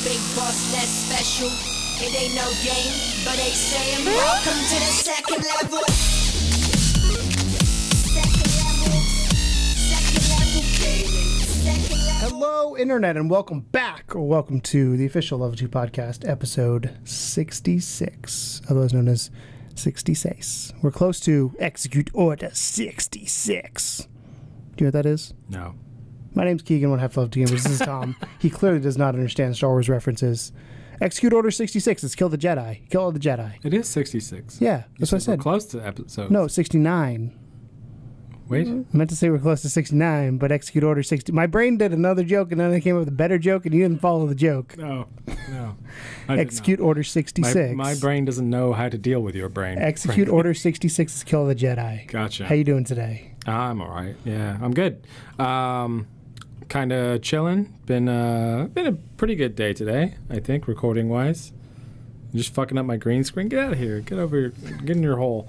big boss that's special. It ain't no game, but they saying welcome to the second level. Hello, Internet, and welcome back, or welcome to the official Level 2 Podcast, episode 66, otherwise known as 66. We're close to Execute Order 66. Do you know what that is? No. My name's Keegan, one half Level 2 Gamers. This is Tom. He clearly does not understand Star Wars references. Execute Order 66 is kill the Jedi. Kill all the Jedi. It is 66. Yeah, that's what I said. We're close to episode. No, 69. Wait. I meant to say we're close to 69, but Execute Order 60. My brain did another joke, and then I came up with a better joke, and you didn't follow the joke. No. Execute Order 66. My brain doesn't know how to deal with your brain. Execute Order 66 is kill the Jedi. Gotcha. How you doing today? I'm all right. Yeah, I'm good. Kind of chilling. Been a pretty good day today, I think, recording-wise. Just fucking up my green screen. Get out of here. Get over here. Get in your hole.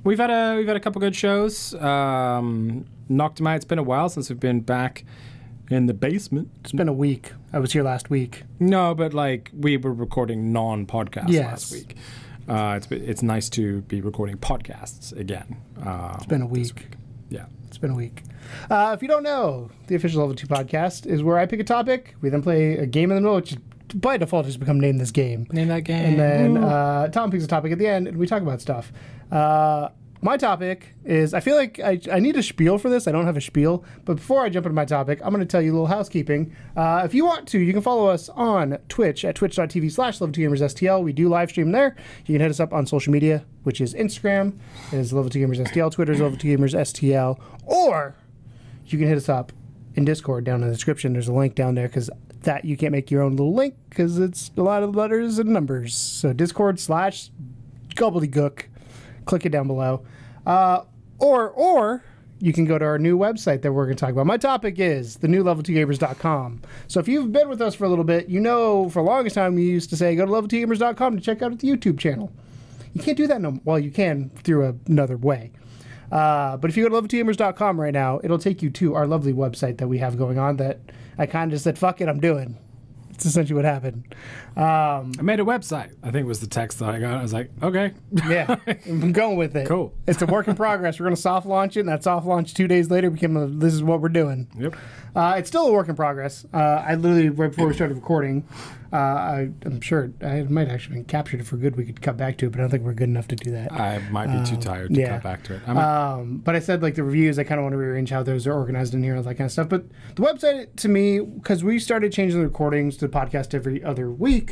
We've had a couple good shows. Knocked them out. It's been a while since we've been back in the basement. It's been a week. I was here last week. No, but like we were recording non-podcasts last week. It's nice to be recording podcasts again. It's been a week. Yeah. It's been a week. If you don't know, the official Level 2 Podcast is where I pick a topic. We then play a game in the middle, which by default has become Name This Game. Name that game. And then Tom picks a topic at the end, and we talk about stuff. My topic is, I feel like I need a spiel for this. I don't have a spiel. But before I jump into my topic, I'm going to tell you a little housekeeping. If you want to, you can follow us on Twitch at twitch.tv/Level2GamersSTL. We do live stream there. You can hit us up on social media, which is Instagram is Level2GamersSTL. Twitter is Level2GamersSTL. Or you can hit us up in Discord down in the description. There's a link down there because that you can't make your own little link because it's a lot of letters and numbers. So Discord/gobbledygook. Click it down below. Or you can go to our new website that we're going to talk about. My topic is the new level2gamers.com. So if you've been with us for a little bit, you know for the longest time we used to say go to level2gamers.com to check out the YouTube channel. You can't do that well, you can through another way. But if you go to level2gamers.com right now, it'll take you to our lovely website that we have going on that I kind of just said, fuck it, I'm doing. It's essentially what happened. I made a website, I think was the text that I got. I was like, okay. Yeah, I'm going with it. Cool. It's a work in progress. We're going to soft launch it, and that soft launch 2 days later became this is what we're doing. Yep. It's still a work in progress. I literally, right before we started recording, I'm sure I might actually been captured it for good. We could cut back to it, but I don't think we're good enough to do that. I might be too tired to cut back to it. But I said, like, the reviews, I kind of want to rearrange how those are organized in here and that kind of stuff. But the website, to me, because we started changing the recordings to the podcast every other week,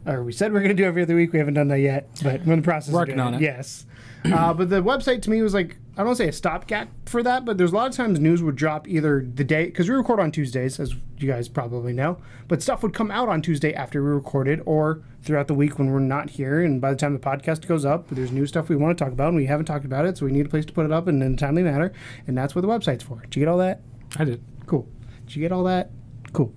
or we said we're going to do every other week. We haven't done that yet, but we're in the process working of doing on it. Yes. But the website, to me, was like, I don't want to say a stopgap for that, but there's a lot of times news would drop either the day, because we record on Tuesdays, as you guys probably know, but stuff would come out on Tuesday after we recorded, or throughout the week when we're not here, and by the time the podcast goes up, there's new stuff we want to talk about, and we haven't talked about it, so we need a place to put it up in a timely manner, and that's what the website's for. Did you get all that? I did. Cool. Did you get all that? Cool.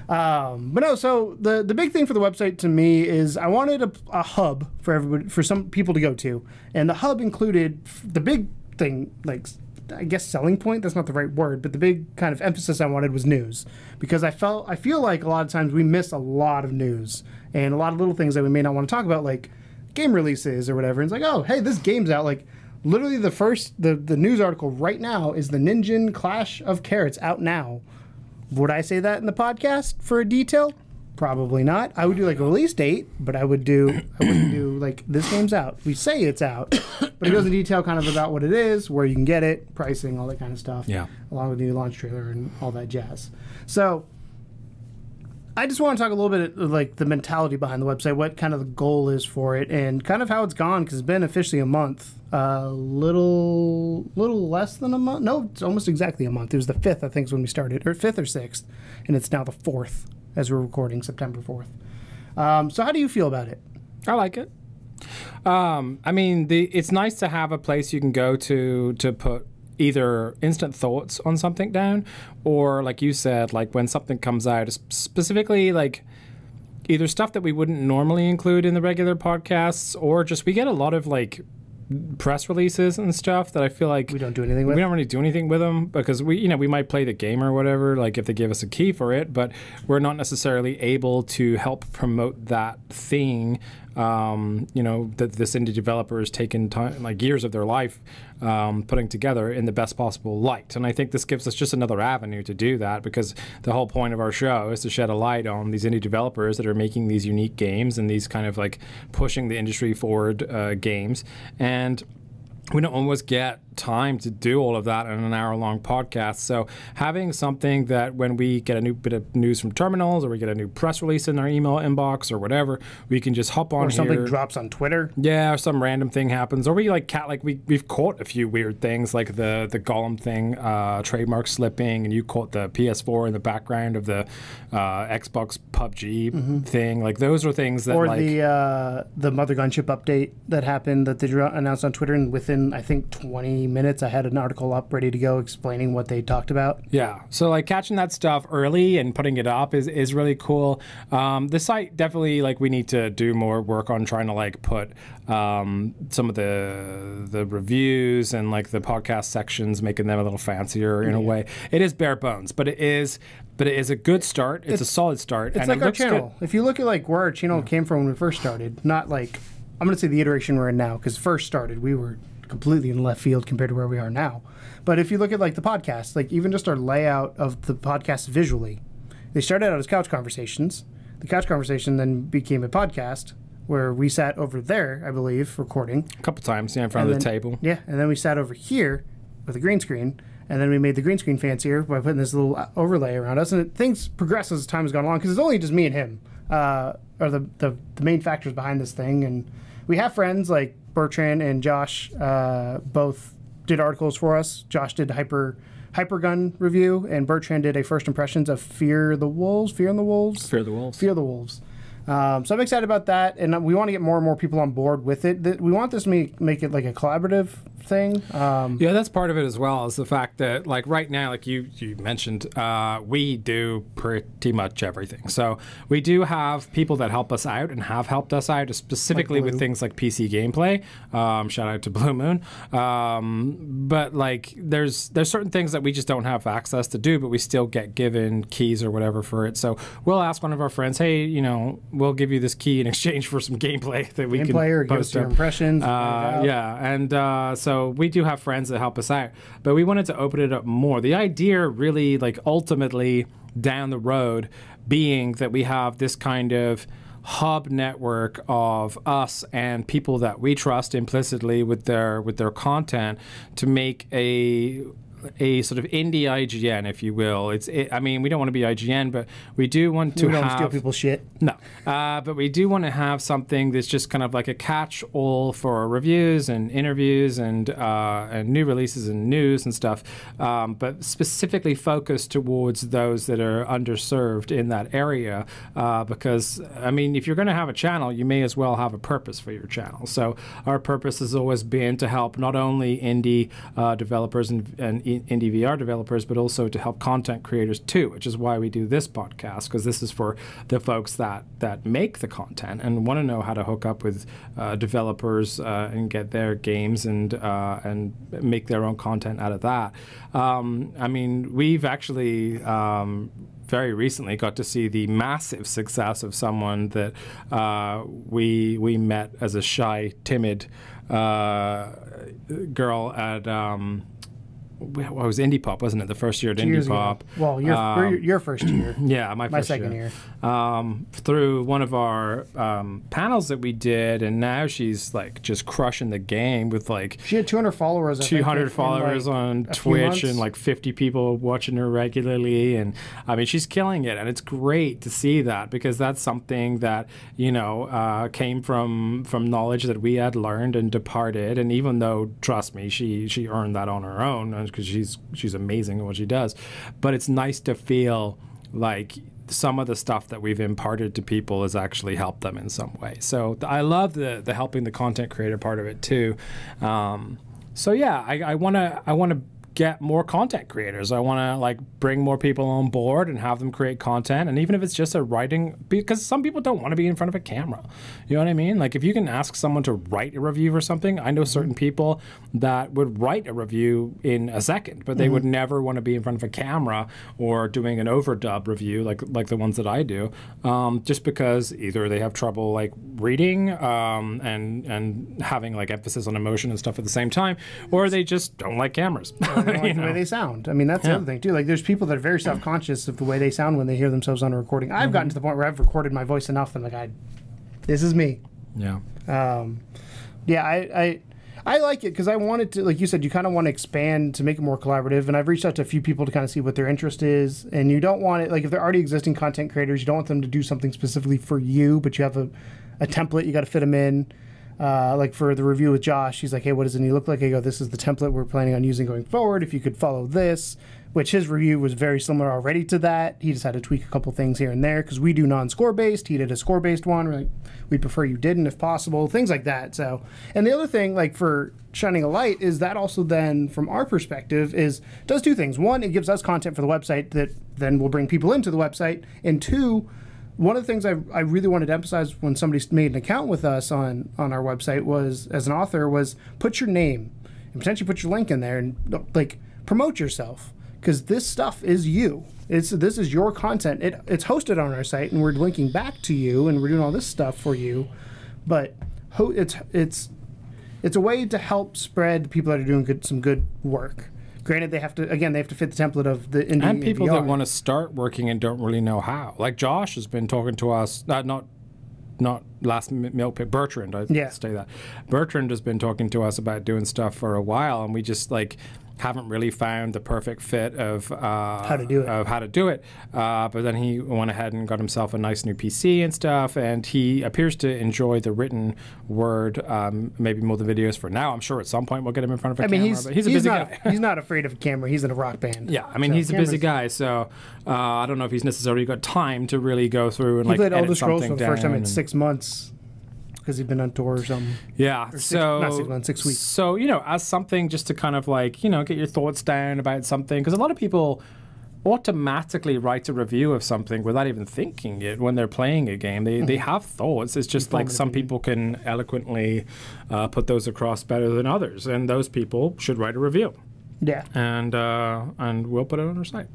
But no, so the big thing for the website to me is I wanted a hub for everybody, for some people to go to, and the hub included the big thing, like, I guess selling point, that's not the right word, but the big kind of emphasis I wanted was news, because I feel like a lot of times we miss a lot of news and a lot of little things that we may not want to talk about, like game releases or whatever. And it's like, oh, hey, this game's out. Like, literally the news article right now is the Ninja Clash of Carrots out now. Would I say that in the podcast for a detail? Probably not. I would do like a release date, but I wouldn't do like this game's out. We say it's out, but it goes in detail kind of about what it is, where you can get it, pricing, all that kind of stuff. Yeah. Along with the new launch trailer and all that jazz. So I just want to talk a little bit of, like, the mentality behind the website, what kind of the goal is for it, and kind of how it's gone, because it's been officially a month. Little less than a month. No, it's almost exactly a month. It was the 5th, I think, is when we started, or 5th or 6th, and it's now the 4th as we're recording, September 4th. So how do you feel about it? I like it. I mean, it's nice to have a place you can go to put either instant thoughts on something down, or like you said, like when something comes out, specifically like either stuff that we wouldn't normally include in the regular podcasts, or just we get a lot of like press releases and stuff that I feel like We don't do anything with. we don't really do anything with them because we might play the game or whatever, like if they give us a key for it, but we're not necessarily able to help promote that thing. That this indie developer has taken time, like years of their life, putting together in the best possible light. And I think this gives us just another avenue to do that, because the whole point of our show is to shed a light on these indie developers that are making these unique games and these kind of like pushing the industry forward games. And we don't always get time to do all of that in an hour-long podcast. So having something that when we get a new bit of news from terminals or we get a new press release in our email inbox or whatever, we can just hop on or something here. drops on Twitter. Yeah, or some random thing happens. Or we we've caught a few weird things, like the Gollum thing, trademark slipping, and you caught the PS4 in the background of the Xbox PUBG thing. Like those are things that Or the Mother Gunship update that happened that they announced on Twitter, and within I think 20 minutes I had an article up ready to go explaining what they talked about. Yeah, so like catching that stuff early and putting it up is really cool. The site definitely, like, we need to do more work on trying to like put some of the reviews and like the podcast sections, making them a little fancier in a way. It is bare bones, but it is a good start. It's a solid start. It's and like it our looks channel. good. If you look at like where our channel came from when we first started, not like, I'm going to say the iteration we're in now, because first started we were completely in left field compared to where we are now. But if you look at like the podcast, like even just our layout of the podcast visually, they started out as couch conversations. The couch conversation then became a podcast where we sat over there, I believe, recording. A couple times, in front of the table. Yeah, and then we sat over here with a green screen, and then we made the green screen fancier by putting this little overlay around us. And things progress as time has gone along, because it's only just me and him are the main factors behind this thing. And we have friends like Bertrand and Josh, both did articles for us. Josh did Hypergun review, and Bertrand did a first impressions of Fear the Wolves. Fear the Wolves. So I'm excited about that, and we want to get more and more people on board with it. We want this to make it like a collaborative thing. Yeah, that's part of it as well, is the fact that like right now, like you mentioned, we do pretty much everything. So we do have people that help us out and have helped us out, specifically with things like PC gameplay. Shout out to Blue Moon. But like there's certain things that we just don't have access to do, but we still get given keys or whatever for it. So we'll ask one of our friends, hey, we'll give you this key in exchange for some gameplay that we can or post give us your up. impressions. Yeah, and so we do have friends that help us out, but we wanted to open it up more. The idea really, like, ultimately down the road being that we have this kind of hub network of us and people that we trust implicitly with their content to make a sort of indie IGN, if you will. I mean, we don't want to be IGN, but we do want to we don't have steal people's shit. No, but we do want to have something that's just kind of like a catch-all for reviews and interviews and new releases and news and stuff, but specifically focused towards those that are underserved in that area. Because I mean, if you're going to have a channel, you may as well have a purpose for your channel. So our purpose has always been to help not only indie developers and indie VR developers, but also to help content creators too, which is why we do this podcast, because this is for the folks that make the content and want to know how to hook up with developers and get their games and make their own content out of that. I mean, we've actually very recently got to see the massive success of someone that we met as a shy, timid girl at it was Indie Pop, wasn't it? The first year at Indie Pop. Well, your first year. Yeah, my second year. Through one of our panels that we did, and now she's like just crushing the game with like she had 200 followers. 200 followers on Twitch and like 50 people watching her regularly, and I mean she's killing it, and it's great to see that, because that's something that came from knowledge that we had learned and departed, and even though, trust me, she earned that on her own, because she's amazing at what she does, but it's nice to feel like some of the stuff that we've imparted to people has actually helped them in some way. So I love the helping the content creator part of it too. So yeah, I want to get more content creators. I want to like bring more people on board and have them create content. And even if it's just a writing, because some people don't want to be in front of a camera. You know what I mean? Like if you can ask someone to write a review or something, I know certain people that would write a review in a second, but they would never want to be in front of a camera or doing an overdub review like the ones that I do, just because either they have trouble like reading and having like emphasis on emotion and stuff at the same time, or they just don't like cameras. They don't like the way they sound. I mean, that's the other thing too. Like, there's people that are very self-conscious of the way they sound when they hear themselves on a recording. I've gotten to the point where I've recorded my voice enough that I'm like, this is me. Yeah. I like it because I wanted to, like you said, you kind of want to expand to make it more collaborative. And I've reached out to a few people to kind of see what their interest is. And you don't want it, like if they're already existing content creators, you don't want them to do something specifically for you, but you have a template, you got to fit them in. Like for the review with Josh, he's like, hey, what does it need to look like? I go, this is the template we're planning on using going forward. If you could follow this, which his review was very similar already to that. He just had to tweak a couple things here and there because we do non-score based. He did a score based one. We're like, we'd prefer you didn't if possible, things like that. So, and the other thing, like for shining a light, is that also then from our perspective does two things. One, it gives us content for the website that then will bring people into the website. And two, one of the things I really wanted to emphasize when somebody made an account with us on our website was, as an author, was put your name and potentially put your link in there and like promote yourself, because this stuff is you. This is your content. It's hosted on our site and we're linking back to you and we're doing all this stuff for you. But it's a way to help spread people that are doing some good work. Granted, they have to fit the template of the indie and people VR. that want to start working and don't really know how. Like Josh has been talking to us, not last milk pit, Bertrand. Say that. Bertrand has been talking to us about doing stuff for a while, and we just like haven't really found the perfect fit of how to do it. But then he went ahead and got himself a nice new PC and stuff, and he appears to enjoy the written word maybe more than videos for now. I'm sure at some point we'll get him in front of a camera. But he's a busy guy. He's not afraid of a camera. He's in a rock band. Yeah, I mean, he's a busy guy, so I don't know if he's necessarily got time to really go through and he played edit Elder Scrolls something for the first time in and 6 months. Because he'd been on tour or something. Yeah, or 6 weeks. So, as something just to kind of like, get your thoughts down about something. Because a lot of people automatically write a review of something without even thinking it when they're playing a game. They have thoughts. It's just like some people can eloquently put those across better than others. And those people should write a review. Yeah, and we'll put it on our site.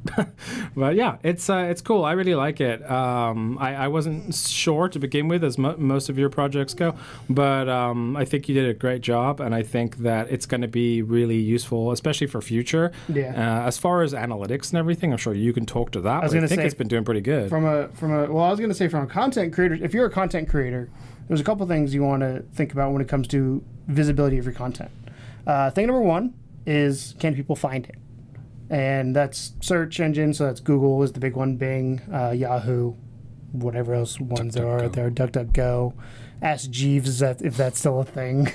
But yeah, it's cool. I really like it. I wasn't sure to begin with, as most of your projects go, but I think you did a great job, and I think that it's going to be really useful, especially for future. Yeah. As far as analytics and everything, I'm sure you can talk to that. I think it's been doing pretty good. From a content creator, if you're a content creator, there's a couple things you want to think about when it comes to visibility of your content. Thing number one is, can people find it? And that's search engine, so that's Google is the big one, Bing, Yahoo, whatever else ones there are out there, DuckDuckGo, Ask Jeeves if that's still a thing.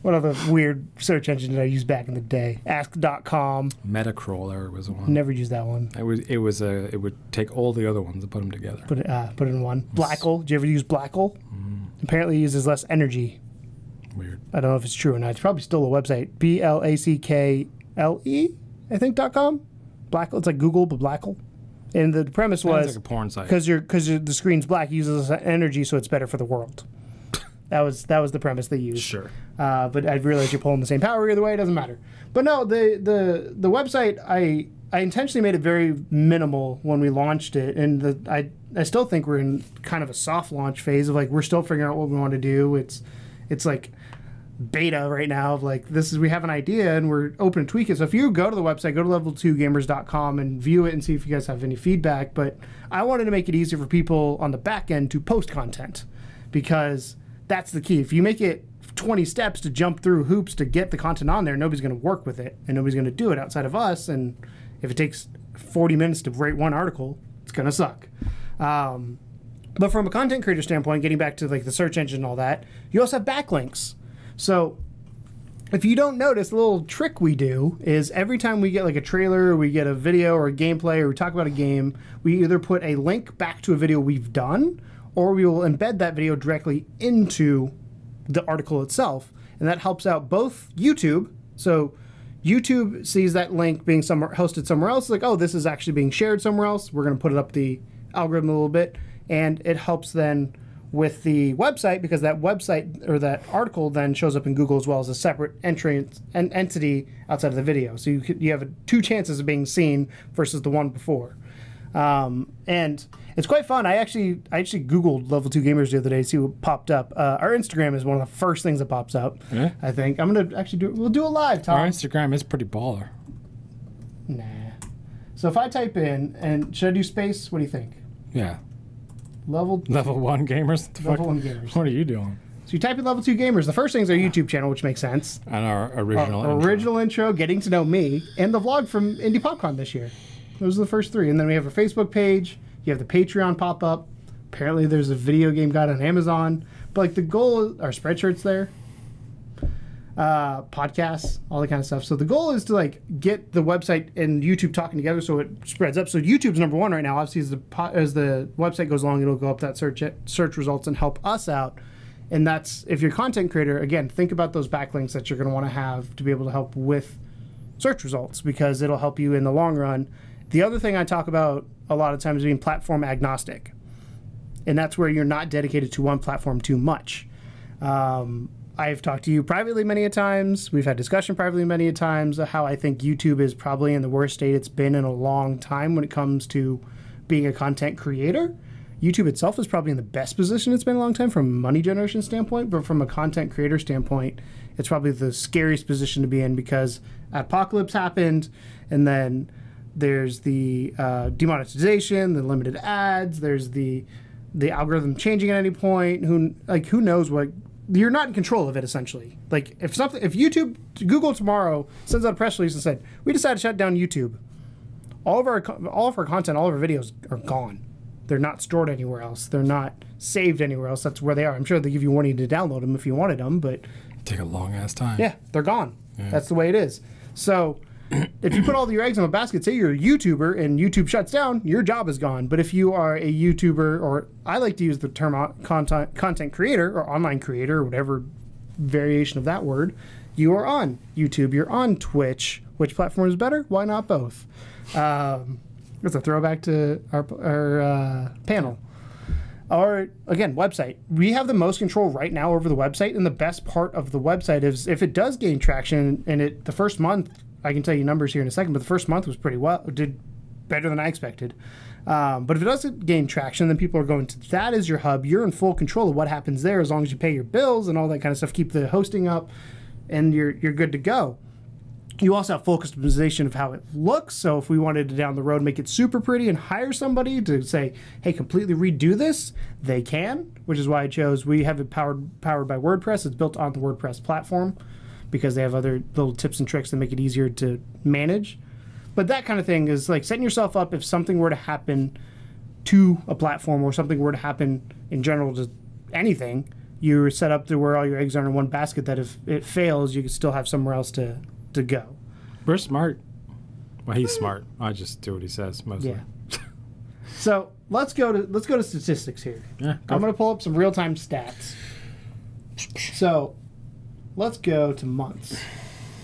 What other weird search engine did I use back in the day? Ask.com. Metacrawler was one. Never used that one. It would take all the other ones and put them together. Put it in one. Blackle. Did you ever use Blackle? Apparently it uses less energy. Weird. I don't know if it's true or not. It's probably still a website. BLACKLE, I think, .com. Blackle. It's like Google, but Blackle. And the premise was, like a porn site. Because the screen's black, it uses less energy, so it's better for the world. That was the premise they used. Sure. But I realize you're pulling the same power either way. It doesn't matter. But no, the website, I intentionally made it very minimal when we launched it, and I still think we're in kind of a soft launch phase of like we're still figuring out what we want to do. It's like beta right now of like we have an idea and we're open to tweak it. So if you go to the website, go to level2gamers.com and view it and see if you guys have any feedback. But I wanted to make it easier for people on the back end to post content, because that's the key. If you make it 20 steps to jump through hoops to get the content on there, nobody's going to work with it and nobody's going to do it outside of us. And if it takes 40 minutes to write one article, it's going to suck. But from a content creator standpoint, getting back to like the search engine and all that, you also have backlinks. So if you don't notice, the little trick we do is every time we get like a trailer, or we get a video or a gameplay, or we talk about a game, we either put a link back to a video we've done, or we will embed that video directly into the article itself. And that helps out both YouTube. So YouTube sees that link being hosted somewhere else. Like, oh, this is actually being shared somewhere else. We're going to put it up the algorithm a little bit. And it helps then with the website, because that website or that article then shows up in Google as well as a separate entity outside of the video. So you have two chances of being seen versus the one before. And it's quite fun. I actually Googled Level 2 Gamers the other day to see what popped up. Our Instagram is one of the first things that pops up. Yeah. I think. I'm going to actually we'll do it live, Tom. Our Instagram is pretty baller. Nah. So if I type in, and should I do space? What do you think? Yeah. Level 1 Gamers? Level 1 Gamers. What are you doing? So you type in Level 2 Gamers. The first thing is our YouTube channel, which makes sense. And our original intro, getting to know me, and the vlog from Indie PopCon this year. Those are the first three. And then we have a Facebook page. You have the Patreon pop up. Apparently there's a video game guide on Amazon. But like the goal, our spreadshirts there. Podcasts, all that kind of stuff. So the goal is to like get the website and YouTube talking together so it spreads up. So YouTube's number one right now. Obviously, as the website goes along, it'll go up that search results and help us out. And that's, if you're a content creator, again, think about those backlinks that you're going to want to have to be able to help with search results, because it'll help you in the long run. The other thing I talk about a lot of times is being platform agnostic. And that's where you're not dedicated to one platform too much. I've talked to you privately many a times. We've had discussion privately many a times of how I think YouTube is probably in the worst state it's been in a long time when it comes to being a content creator. YouTube itself is probably in the best position it's been in a long time from a money generation standpoint, but from a content creator standpoint, it's probably the scariest position to be in, because apocalypse happened, and then there's the demonetization, the limited ads, there's the algorithm changing at any point. Who knows what? You're not in control of it, essentially. Like if Google tomorrow sends out a press release and said, we decided to shut down YouTube, all of our content, all of our videos are gone. They're not stored anywhere else. They're not saved anywhere else. That's where they are. I'm sure they give you warning to download them if you wanted them, but take a long ass time. Yeah, they're gone. Yeah. That's the way it is. So if you put all your eggs in a basket, say you're a YouTuber and YouTube shuts down, your job is gone. But if you are a YouTuber, or I like to use the term content creator or online creator, or whatever variation of that word, you are on YouTube, you're on Twitch. Which platform is better? Why not both? It's a throwback to our panel. Or, again, website. We have the most control right now over the website, and the best part of the website is if it does gain traction, and the first month, I can tell you numbers here in a second, but the first month was pretty well, did better than I expected. But if it doesn't gain traction, then people are going to, that is your hub. You're in full control of what happens there, as long as you pay your bills and all that kind of stuff, keep the hosting up, and you're good to go. You also have full customization of how it looks. So if we wanted to down the road make it super pretty and hire somebody to say, hey, completely redo this, they can, which is why I chose, we have it powered by WordPress. It's built on the WordPress platform because they have other little tips and tricks that make it easier to manage. But that kind of thing is like setting yourself up if something were to happen to a platform, or something were to happen in general to anything, you're set up to where all your eggs are in one basket, that if it fails, you can still have somewhere else to go. We're smart. Well, he's smart. I just do what he says mostly. Yeah. So let's go to statistics here. Yeah, I'm going to pull up some real-time stats. So let's go to months.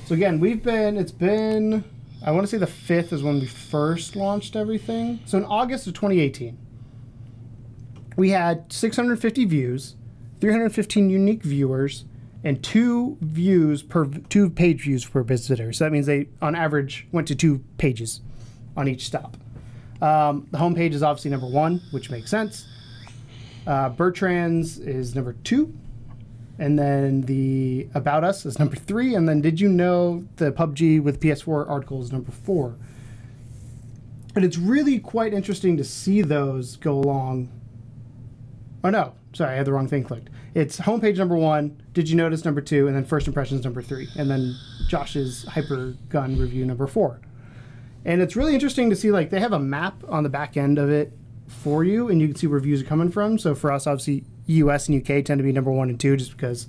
So again, it's been, I want to say the 5th is when we first launched everything. So in August of 2018, we had 650 views, 315 unique viewers, and 2 page views per visitor. So that means they, on average, went to 2 pages on each stop. The homepage is obviously number 1, which makes sense. Bertrand's is number 2. And then the About Us is number 3. And then Did You Know, the PUBG with PS4 article is number 4. And it's really quite interesting to see those go along. Oh, no. Sorry, I had the wrong thing clicked. It's homepage number 1, Did You Notice number 2, and then First Impressions number 3, and then Josh's Hyper Gun review number 4. And it's really interesting to see, like, they have a map on the back end of it for you, and you can see where reviews are coming from. So for us, obviously, US and UK tend to be number 1 and 2 just because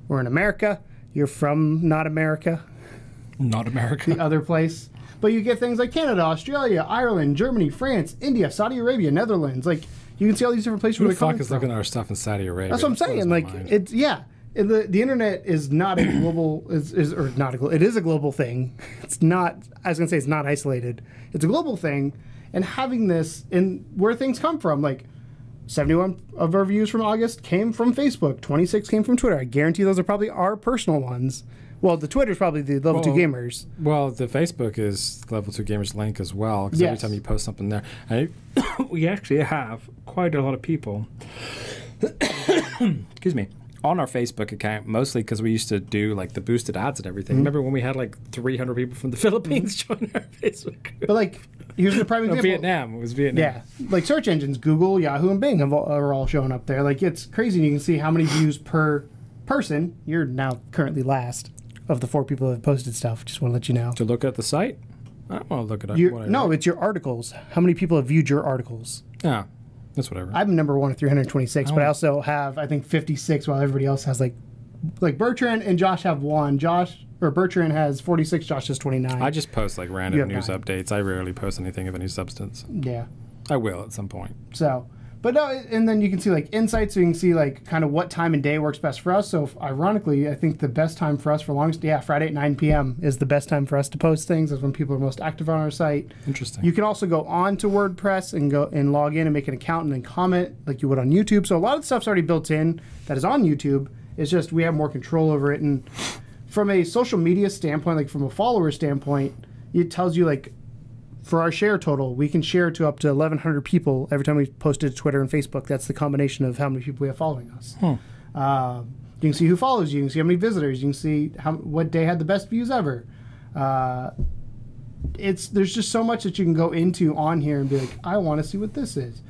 we're in America. You're from not America. Not America. The other place. But you get things like Canada, Australia, Ireland, Germany, France, India, Saudi Arabia, Netherlands, like... You can see all these different places Who where the they're fuck coming is from. looking at our stuff in Saudi Arabia? That's what I'm saying. Like, it's, yeah. the internet is not a global it is a global thing. It's not. I was gonna say it's not isolated. It's a global thing, and having this and where things come from, like 71 of our views from August came from Facebook. 26 came from Twitter. I guarantee those are probably our personal ones. Well, the Twitter's probably the Level 2 Gamers. Well, the Facebook is Level 2 Gamers link as well, because every time you post something there, we actually have quite a lot of people. Excuse me. On our Facebook account, mostly because we used to do like the boosted ads and everything. Remember when we had like 300 people from the Philippines join our Facebook group? But like, here's the prime example. Vietnam. It was Vietnam. Yeah, like search engines, Google, Yahoo, and Bing are all showing up there. Like, it's crazy. And you can see how many views per person. You're now currently last of the 4 people that have posted stuff. Just want to let you know. To look at the site? I don't want to look at it. No, it's your articles. How many people have viewed your articles? Yeah. That's whatever. I'm number 1 at 326, but I also have, I think, 56, while everybody else has like Bertrand and Josh have 1. Bertrand has 46, Josh has 29. I just post like random news updates. I rarely post anything of any substance. Yeah. I will at some point. So, but no, and then you can see like insights, so you can see like kind of what time and day works best for us. So ironically, I think the best time for us for longest, Friday at 9 p.m. is the best time for us to post things. Is when people are most active on our site. Interesting. You can also go on to WordPress and go and log in and make an account and then comment like you would on YouTube. So a lot of the stuff's already built in that is on YouTube. It's just we have more control over it. And from a social media standpoint, like from a follower standpoint, it tells you like, for our share total, we can share to up to 1,100 people every time we post it to Twitter and Facebook. That's the combination of how many people we have following us. You can see who follows you. You can see how many visitors. You can see what day had the best views ever. There's just so much that you can go into on here and be like, I want to see what this is.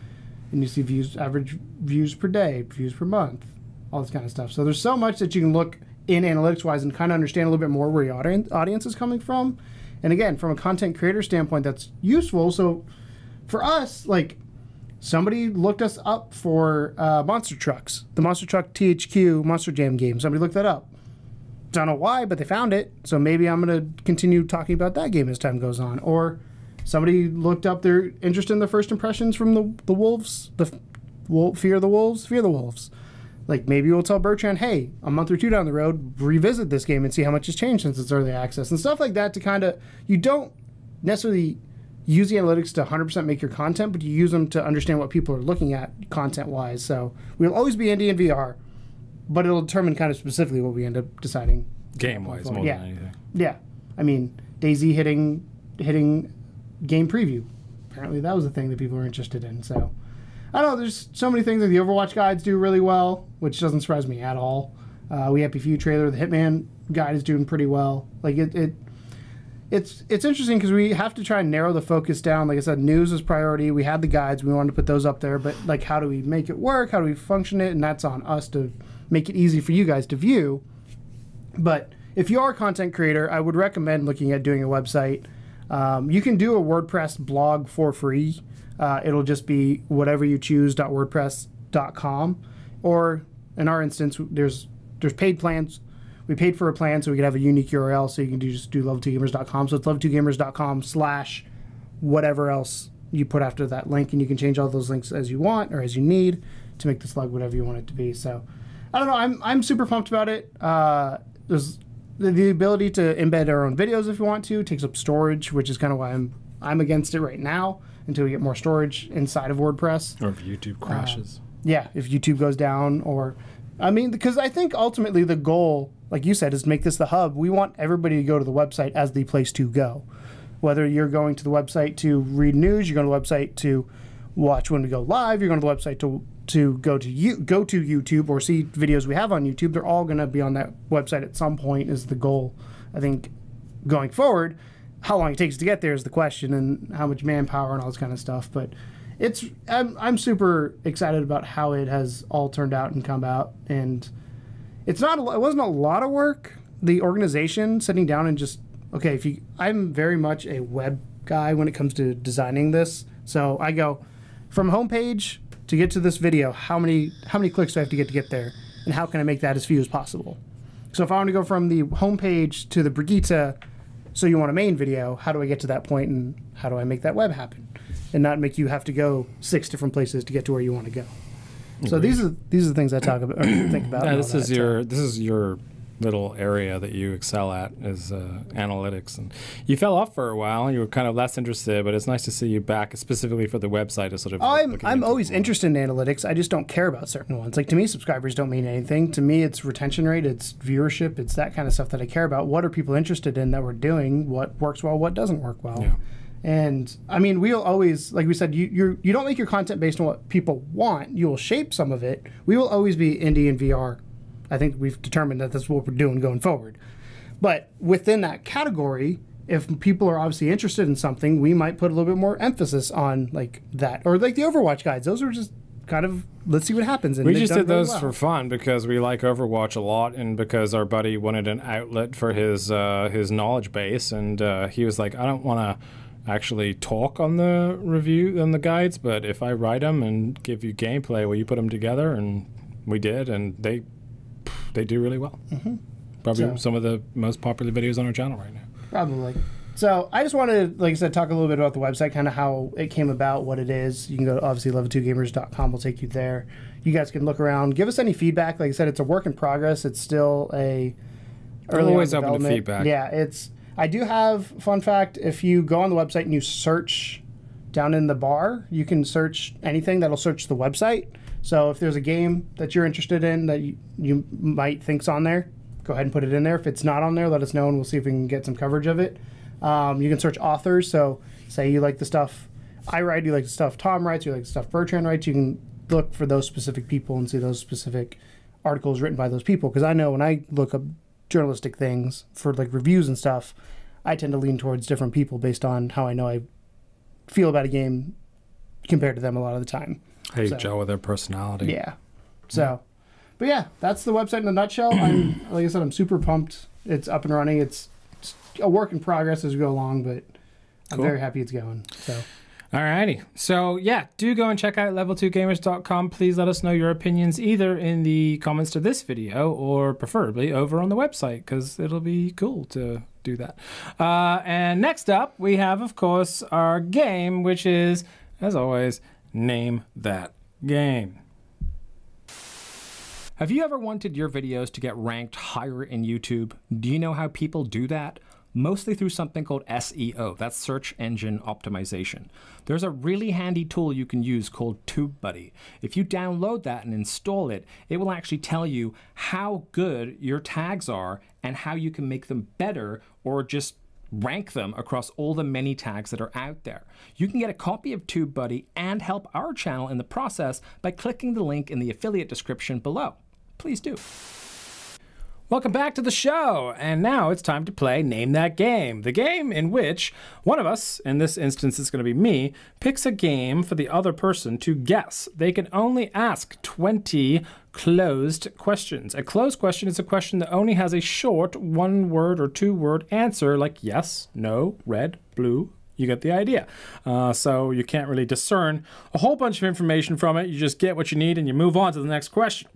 And you see views, average views per day, views per month, all this kind of stuff. So there's so much that you can look in analytics-wise and kind of understand a little bit more where your audience is coming from. And again, from a content creator standpoint, that's useful. So for us, like, somebody looked us up for monster trucks, the Monster Truck THQ Monster Jam game. Somebody looked that up. Don't know why, but they found it. So maybe I'm going to continue talking about that game as time goes on. Or somebody looked up their interest in the first impressions from the Wolves, Fear the Wolves. Like, maybe we'll tell Bertrand, hey, a month or 2 down the road, revisit this game and see how much has changed since it's early access and stuff like that, to kind of, you don't necessarily use the analytics to 100% make your content, but you use them to understand what people are looking at content-wise. So we'll always be indie and VR, but it'll determine kind of specifically what we end up deciding. Game-wise more than anything. Yeah. I mean, DayZ hitting game preview. Apparently that was a thing that people are interested in, so... I don't know, there's so many things that the Overwatch guides do really well, which doesn't surprise me at all. We Happy Few trailer, the Hitman guide is doing pretty well. Like, it's interesting because we have to try and narrow the focus down. Like I said, news is priority. We had the guides, we wanted to put those up there, but like, how do we make it work? How do we function it? And that's on us to make it easy for you guys to view. But if you are a content creator, I would recommend looking at doing a website. You can do a WordPress blog for free. It'll just be whatever you choose.wordpress.com, or in our instance, there's paid plans. We paid for a plan so we could have a unique URL, so you can just do level2gamers.com. So it's level2gamers.com/whatever else you put after that link, and you can change all those links as you want or as you need to make the slug whatever you want it to be. So I don't know. I'm super pumped about it. There's the ability to embed our own videos if you want to. It takes up storage, which is kind of why I'm against it right now, until we get more storage inside of WordPress. Or if YouTube crashes. Yeah, if YouTube goes down, or... I mean, because I think ultimately the goal, like you said, is to make this the hub. We want everybody to go to the website as the place to go. Whether you're going to the website to read news, you're going to the website to watch when we go live, you're going to the website to go to YouTube or see videos we have on YouTube, they're all going to be on that website at some point is the goal, I think, going forward. How long it takes to get there is the question, and how much manpower and all this kind of stuff. But I'm super excited about how it has all turned out and come out. And it wasn't a lot of work. The organization, sitting down and just, okay, I'm very much a web guy when it comes to designing this. So I go from homepage to get to this video, how many clicks do I have to get there? And how can I make that as few as possible? So if I want to go from the homepage to the Brigitte, so you want a main video, how do I get to that point, and how do I make that web happen? And not make you have to go 6 different places to get to where you want to go. So these are the things I talk about or think about. Yeah, this is your little area that you excel at is analytics, and you fell off for a while and you were kind of less interested, but it's nice to see you back specifically for the website to sort of I'm always interested in analytics. I just don't care about certain ones. Like, to me, subscribers don't mean anything. To me, it's retention rate, it's viewership, it's that kind of stuff that I care about. What are people interested in that we're doing? What works well, what doesn't work well? Yeah. And I mean, we'll always, like we said, you don't make your content based on what people want. You will shape some of it. We will always be indie and VR. I think we've determined that that's what we're doing going forward. But within that category, if people are obviously interested in something, we might put a little bit more emphasis on like that. Or like the Overwatch guides. Those are just kind of, let's see what happens. And we just did those for fun because we like Overwatch a lot, and because our buddy wanted an outlet for his knowledge base, and he was like, I don't want to actually talk on the review, on the guides, but if I write them and give you gameplay, will you put them together? And we did, and they do really well. Mm-hmm. Probably some of the most popular videos on our channel right now. Probably. So I just wanted to, like I said, talk a little bit about the website, kind of how it came about, what it is. You can go to, obviously, level2gamers.com. We'll take you there. You guys can look around. Give us any feedback. Like I said, it's a work in progress. It's still a early always open to feedback. Yeah, I do have, fun fact, if you go on the website and you search down in the bar, you can search anything. That'll search the website. So if there's a game that you're interested in that you might think's on there, go ahead and put it in there. If it's not on there, let us know and we'll see if we can get some coverage of it. You can search authors. So say you like the stuff I write, you like the stuff Tom writes, you like the stuff Bertrand writes, you can look for those specific people and see those specific articles written by those people. Because I know when I look up journalistic things for like reviews and stuff, I tend to lean towards different people based on how I know I feel about a game compared to them a lot of the time. Hey, Joe, with their personality. Yeah. So, but yeah, that's the website in a nutshell. Like I said, I'm super pumped. It's up and running. It's a work in progress as we go along, but I'm very happy it's going. So. Alrighty. So, yeah, do go and check out level2gamers.com. Please let us know your opinions either in the comments to this video or preferably over on the website, because it'll be cool to do that. And next up, we have, of course, our game, which is, as always, Name That Game. Have you ever wanted your videos to get ranked higher in YouTube? Do you know how people do that? Mostly through something called SEO, that's search engine optimization. There's a really handy tool you can use called TubeBuddy. If you download that and install it, it will actually tell you how good your tags are and how you can make them better or just rank them across all the many tags that are out there. You can get a copy of TubeBuddy and help our channel in the process by clicking the link in the affiliate description below. Please do. Welcome back to the show, and now it's time to play Name That Game, the game in which one of us, in this instance it's going to be me, picks a game for the other person to guess. They can only ask 20 closed questions. A closed question is a question that only has a short one-word or two-word answer, like yes, no, red, blue. You get the idea. So you can't really discern a whole bunch of information from it. You just get what you need and you move on to the next question.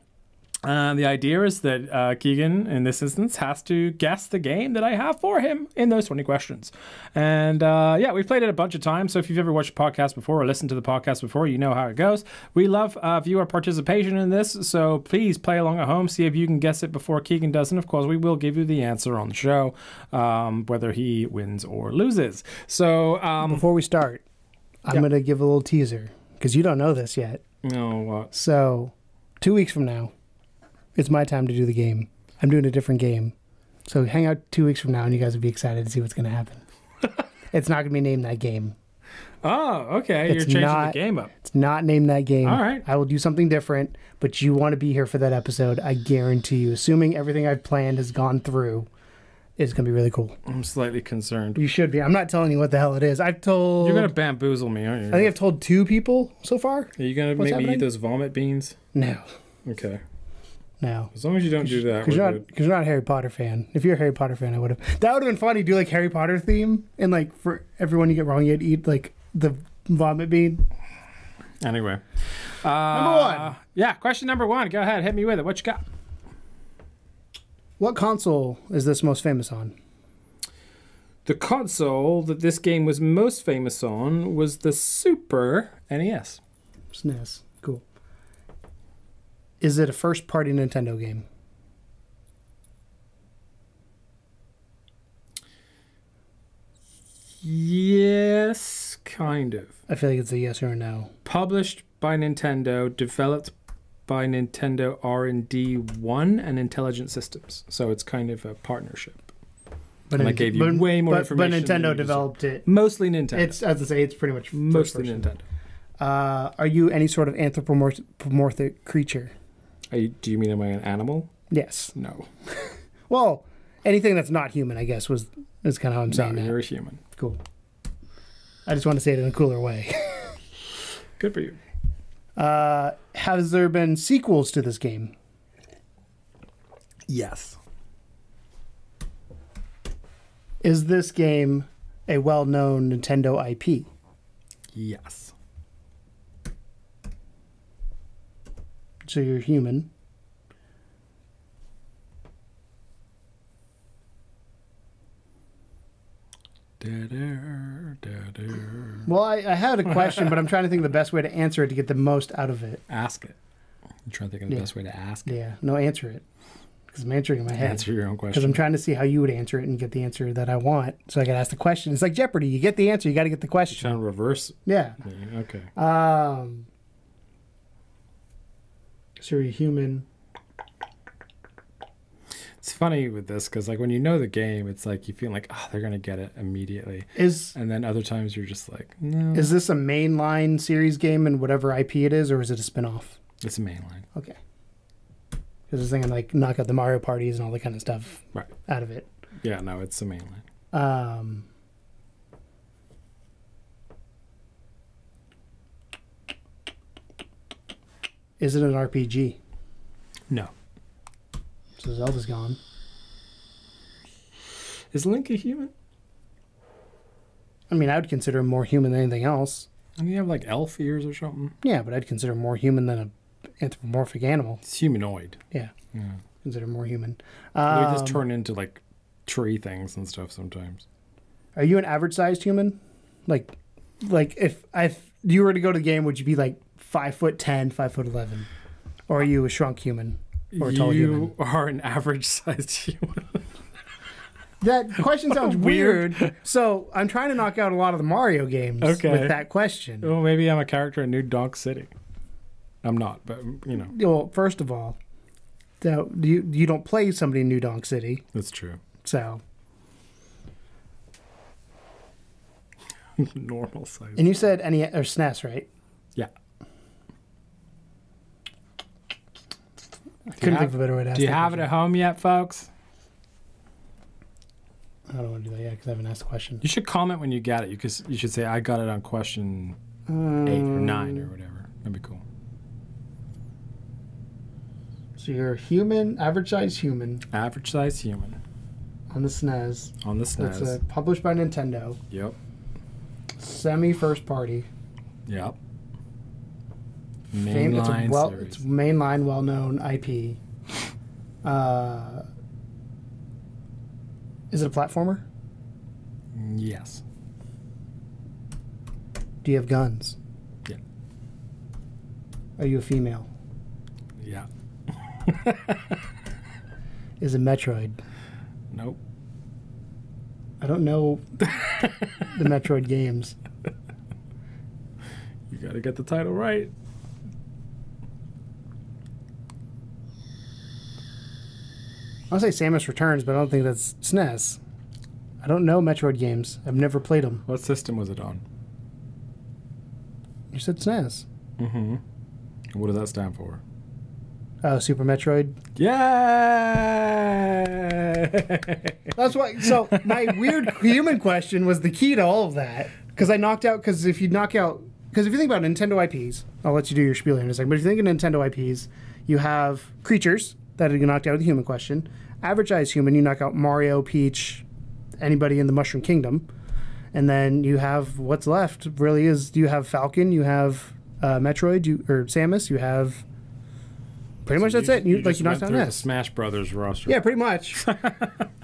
The idea is that Keegan, in this instance, has to guess the game that I have for him in those 20 questions. And yeah, we've played it a bunch of times, so if you've ever watched a podcast before or listened to the podcast before, you know how it goes. We love viewer participation in this, so please play along at home, see if you can guess it before Keegan does, and of course, we will give you the answer on the show, whether he wins or loses. So before we start, I'm going to give a little teaser, because you don't know this yet. No, what? So, 2 weeks from now, it's my time to do the game. I'm doing a different game. So hang out 2 weeks from now and you guys will be excited to see what's going to happen. It's not going to be Name That Game. Oh, okay. You're changing the game up. It's not Name That Game. All right. I will do something different, but you want to be here for that episode. I guarantee you. Assuming everything I've planned has gone through, it's going to be really cool. I'm slightly concerned. You should be. I'm not telling you what the hell it is. I've told... You're going to bamboozle me, aren't you? I think I've told 2 people so far. Are you going to make me eat those vomit beans? No. Okay. No. As long as you don't do that. Because you're not a Harry Potter fan. If you're a Harry Potter fan, I would have. That would have been funny. Do like Harry Potter theme, and like for everyone you get wrong, you'd eat like the vomit bean. Anyway, number 1. Yeah, question number 1. Go ahead, hit me with it. What you got? What console is this most famous on? The console that this game was most famous on was the Super NES. SNES. Cool. Is it a first-party Nintendo game? Yes, kind of. I feel like it's a yes or a no. Published by Nintendo, developed by Nintendo R&D 1 and Intelligent Systems. So it's kind of a partnership. But and I gave you way more information. But Nintendo developed it. Mostly Nintendo. It's, as I say, it's pretty much mostly Nintendo. Are you any sort of anthropomorphic creature? Do you mean am I an animal? Yes. No. Well, anything that's not human, I guess, is kind of how I'm saying that. You're a human. Cool. I just want to say it in a cooler way. Good for you. Has there been sequels to this game? Yes. Is this game a well-known Nintendo IP? Yes. So you're human. Well, I had a question, but I'm trying to think of the best way to answer it to get the most out of it. Ask it. I'm trying to think of the best way to ask it. Yeah, no, answer it. Because I'm answering in my head. Answer your own question. Because I'm trying to see how you would answer it and get the answer that I want. So I got to ask the question. It's like Jeopardy. You get the answer, you got to get the question. You're trying to reverse. Yeah. Okay. So you're human. It's funny with this because, like, when you know the game, it's like you feel like, oh, they're gonna get it immediately. And then other times you're just like, no. Is this a mainline series game and whatever IP it is, or is it a spinoff? It's a mainline. Okay. Because I was thinking like knock out the Mario parties and all that kind of stuff out of it. Yeah, no, it's a mainline. Is it an RPG? No. So Zelda's gone. Is Link a human? I mean, I would consider him more human than anything else. And you have like elf ears or something? Yeah, but I'd consider him more human than an anthropomorphic animal. It's humanoid. Yeah. Consider him more human. They just turn into like tree things and stuff sometimes. Are you an average sized human? Like if you were to go to the game, would you be like 5'10", 5'11", or are you a shrunk human or a tall human? You are an average sized human. That question sounds weird. So I'm trying to knock out a lot of the Mario games with that question. Well, maybe I'm a character in New Donk City. I'm not, but you know. Well, first of all, you don't play somebody in New Donk City. That's true. So. Normal size. And you said SNES, right? Yeah. Couldn't think of a better way to ask. Do you have it at home yet, folks? I don't want to do that yet because I haven't asked the question. You should comment when you get it. You should say, I got it on question 8 or 9 or whatever. That'd be cool. So you're a human, average size human. Average size human. On the SNES. On the SNES. It's published by Nintendo. Yep. Semi first party. Yep. Mainline series. It's mainline, well-known IP. Is it a platformer? Yes. Do you have guns? Yeah. Are you a female? Yeah. Is it Metroid? Nope. I don't know the Metroid games. You gotta get the title right. I'll say Samus Returns, but I don't think that's SNES. I don't know Metroid games. I've never played them. What system was it on? You said SNES. Mm-hmm. What does that stand for? Super Metroid. Yeah. That's why. So my weird human question was the key to all of that. Because I knocked out. Because if you think about Nintendo IPs, I'll let you do your spiel here in a second. But if you think of Nintendo IPs, you have creatures that are knocked out with the human question. Average size human, you knock out Mario, Peach, anybody in the Mushroom Kingdom, and then you have what's left. Really is you have Falcon, you have Metroid, or Samus, you have. Pretty much that's it. You knocked out the NES. Smash Brothers roster. Yeah, pretty much.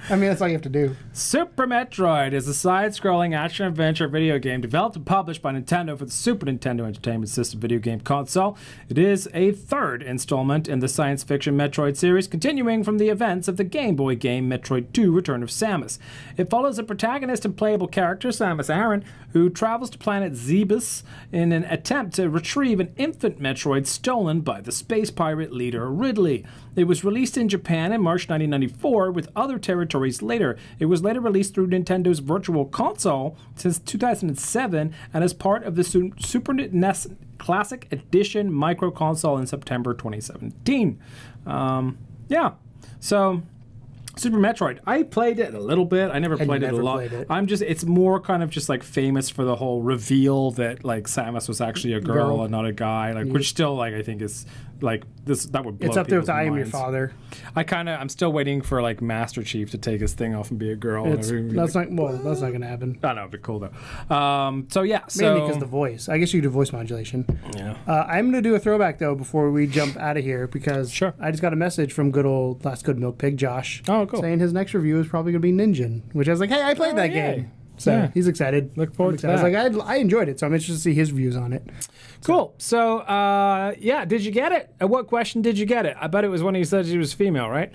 I mean, that's all you have to do. Super Metroid is a side-scrolling action-adventure video game developed and published by Nintendo for the Super Nintendo Entertainment System video game console. It is a third installment in the science fiction Metroid series, continuing from the events of the Game Boy game Metroid 2: Return of Samus. It follows a protagonist and playable character, Samus Aran, who travels to planet Zebus in an attempt to retrieve an infant Metroid stolen by the space pirate leader Ridley. It was released in Japan in March 1994, with other territories later. It was later released through Nintendo's Virtual Console since 2007 and as part of the Super NES Classic Edition micro console in September 2017. Yeah, so Super Metroid. I played it a little bit. I never played it a lot. It's more kind of just like famous for the whole reveal that like Samus was actually a girl and not a guy, like which still like I think is like this that would blow it's up there with people's I Am Your minds. Father. I'm still waiting for like Master Chief to take his thing off and be a girl. That's not gonna happen. I know, it'd be cool though. So yeah, mainly because the voice. I guess you could do voice modulation. Yeah. I'm gonna do a throwback though before we jump out of here because Sure. I just got a message from good old Last Good Milk Pig Josh. Oh, cool. Saying his next review is probably gonna be Ninja, which I was like, hey, I played that game. So Yeah. he's excited. Look forward to I was that. like, I enjoyed it, so I'm interested to see his views on it. Cool. So, yeah, did you get it? At what question did you get it? I bet it was when he said she was female, right?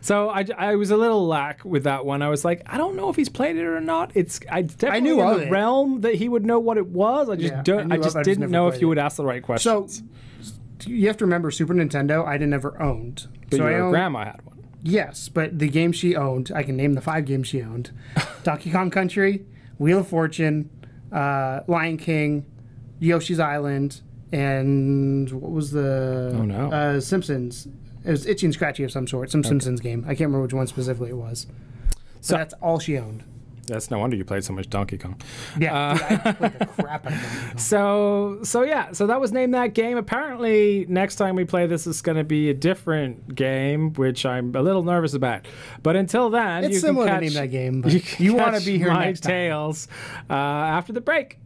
So I was a little lack with that one. I was like, I don't know if he's played it or not. I definitely knew in of the it. realm that he would know what it was. I just didn't never know if played you it. would ask the right So questions. you have to remember, Super Nintendo, I never owned. But so your grandma had one. Yes, but the game she owned, I can name the 5 games she owned: Donkey Kong Country, Wheel of Fortune, Lion King, Yoshi's Island, and what was the? Oh, no. Simpsons. It was Itchy and Scratchy of some sort, some Simpsons game. I can't remember which one specifically it was. So that's all she owned. That's no wonder you played so much Donkey Kong. Yeah, dude, I played the crap out of Donkey Kong. So that was named that game. Apparently, next time we play this is going to be a different game, which I'm a little nervous about. But until then, It's you similar can to catch, name that game, but you want to be here my next time. tales after the break.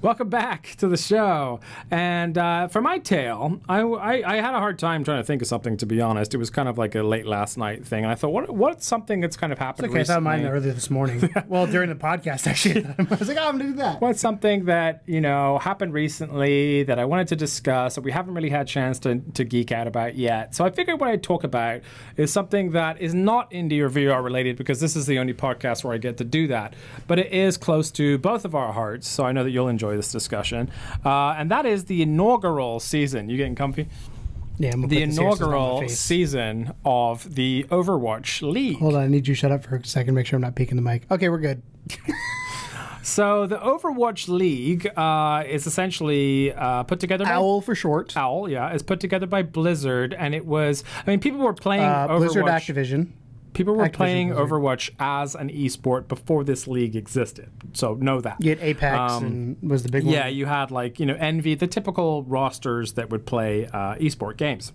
Welcome back to the show. And for my tale, I had a hard time trying to think of something, to be honest. It was kind of like a late last night thing. And I thought, what's something that's kind of happened Okay, I thought recently? mine earlier this morning. Well, during the podcast, actually. I was like, oh, I'm going to do that. What's something that, happened recently that I wanted to discuss that we haven't really had a chance to geek out about yet. So I figured what I'd talk about is something that is not indie or VR related, because this is the only podcast where I get to do that. But it is close to both of our hearts, so I know that you'll enjoy this discussion. And that is the inaugural season. You getting comfy? Yeah, I'm gonna The put this here so it's not on my inaugural face. season of the Overwatch League. Hold on, I need you to shut up for a second, make sure I'm not peeking the mic. Okay, we're good. So the Overwatch League is essentially put together by OWL for short. OWL, yeah, is put together by Blizzard, and it was. I mean, people were playing Overwatch. Blizzard Activision. People were Activision playing Blizzard. Overwatch as an esport before this league existed. So know that. You had Apex and was the big one. Yeah, you had Envy, the typical rosters that would play esport games.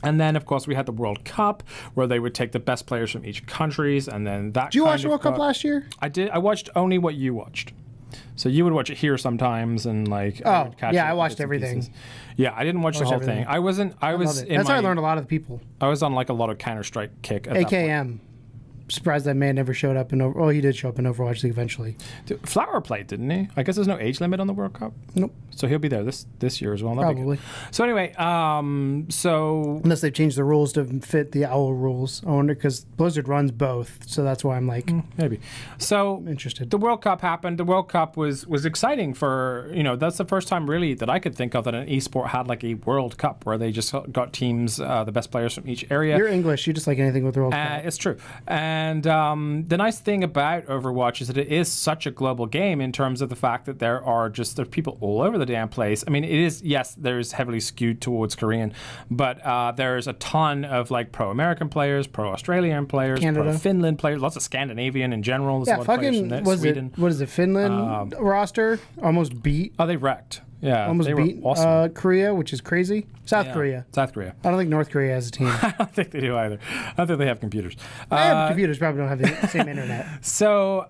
And then, of course, we had the World Cup, where they would take the best players from each countries, and then that. Did you watch the World Cup last year? I did. I watched only what you watched. So you would watch it here sometimes, and I would catch it I in watched bits and everything. pieces. Yeah, I didn't watch the whole everything. thing. I wasn't. I was. Love it. In That's how I my- learned a lot of the people. I was on like a lot of Counter-Strike kick. At that point. AKM. Surprised that man never showed up in Oh, he did show up in Overwatch League eventually. Dude, Flower played, didn't he? I guess there's no age limit on the World Cup. Nope. So he'll be there this year as well. That'd be Probably. good. So anyway, so Unless they've changed the rules to fit the OWL rules. I wonder, because Blizzard runs both, so that's why I'm like maybe. So interested. the World Cup happened. The World Cup was exciting for, that's the first time really that I could think of that an esport had like a World Cup where they just got teams, the best players from each area. You're English. You just like anything with the World Cup. It's true. And the nice thing about Overwatch is that it is such a global game in terms of the fact that there's people all over the damn place. I mean, it is, yes, there's heavily skewed towards Korean, but there's a ton of like pro-American players, pro-Australian players, Canada. pro-Finland players, lots of Scandinavian in general. There's a Yeah, lot of players fucking from was Sweden. it? What is it? Finland roster almost beat. Oh, they wrecked. Yeah, almost they were beat awesome. Korea, which is crazy. South Yeah, Korea. South Korea. I don't think North Korea has a team. I don't think they do either. I don't think they have computers. Computers probably don't have the same internet. So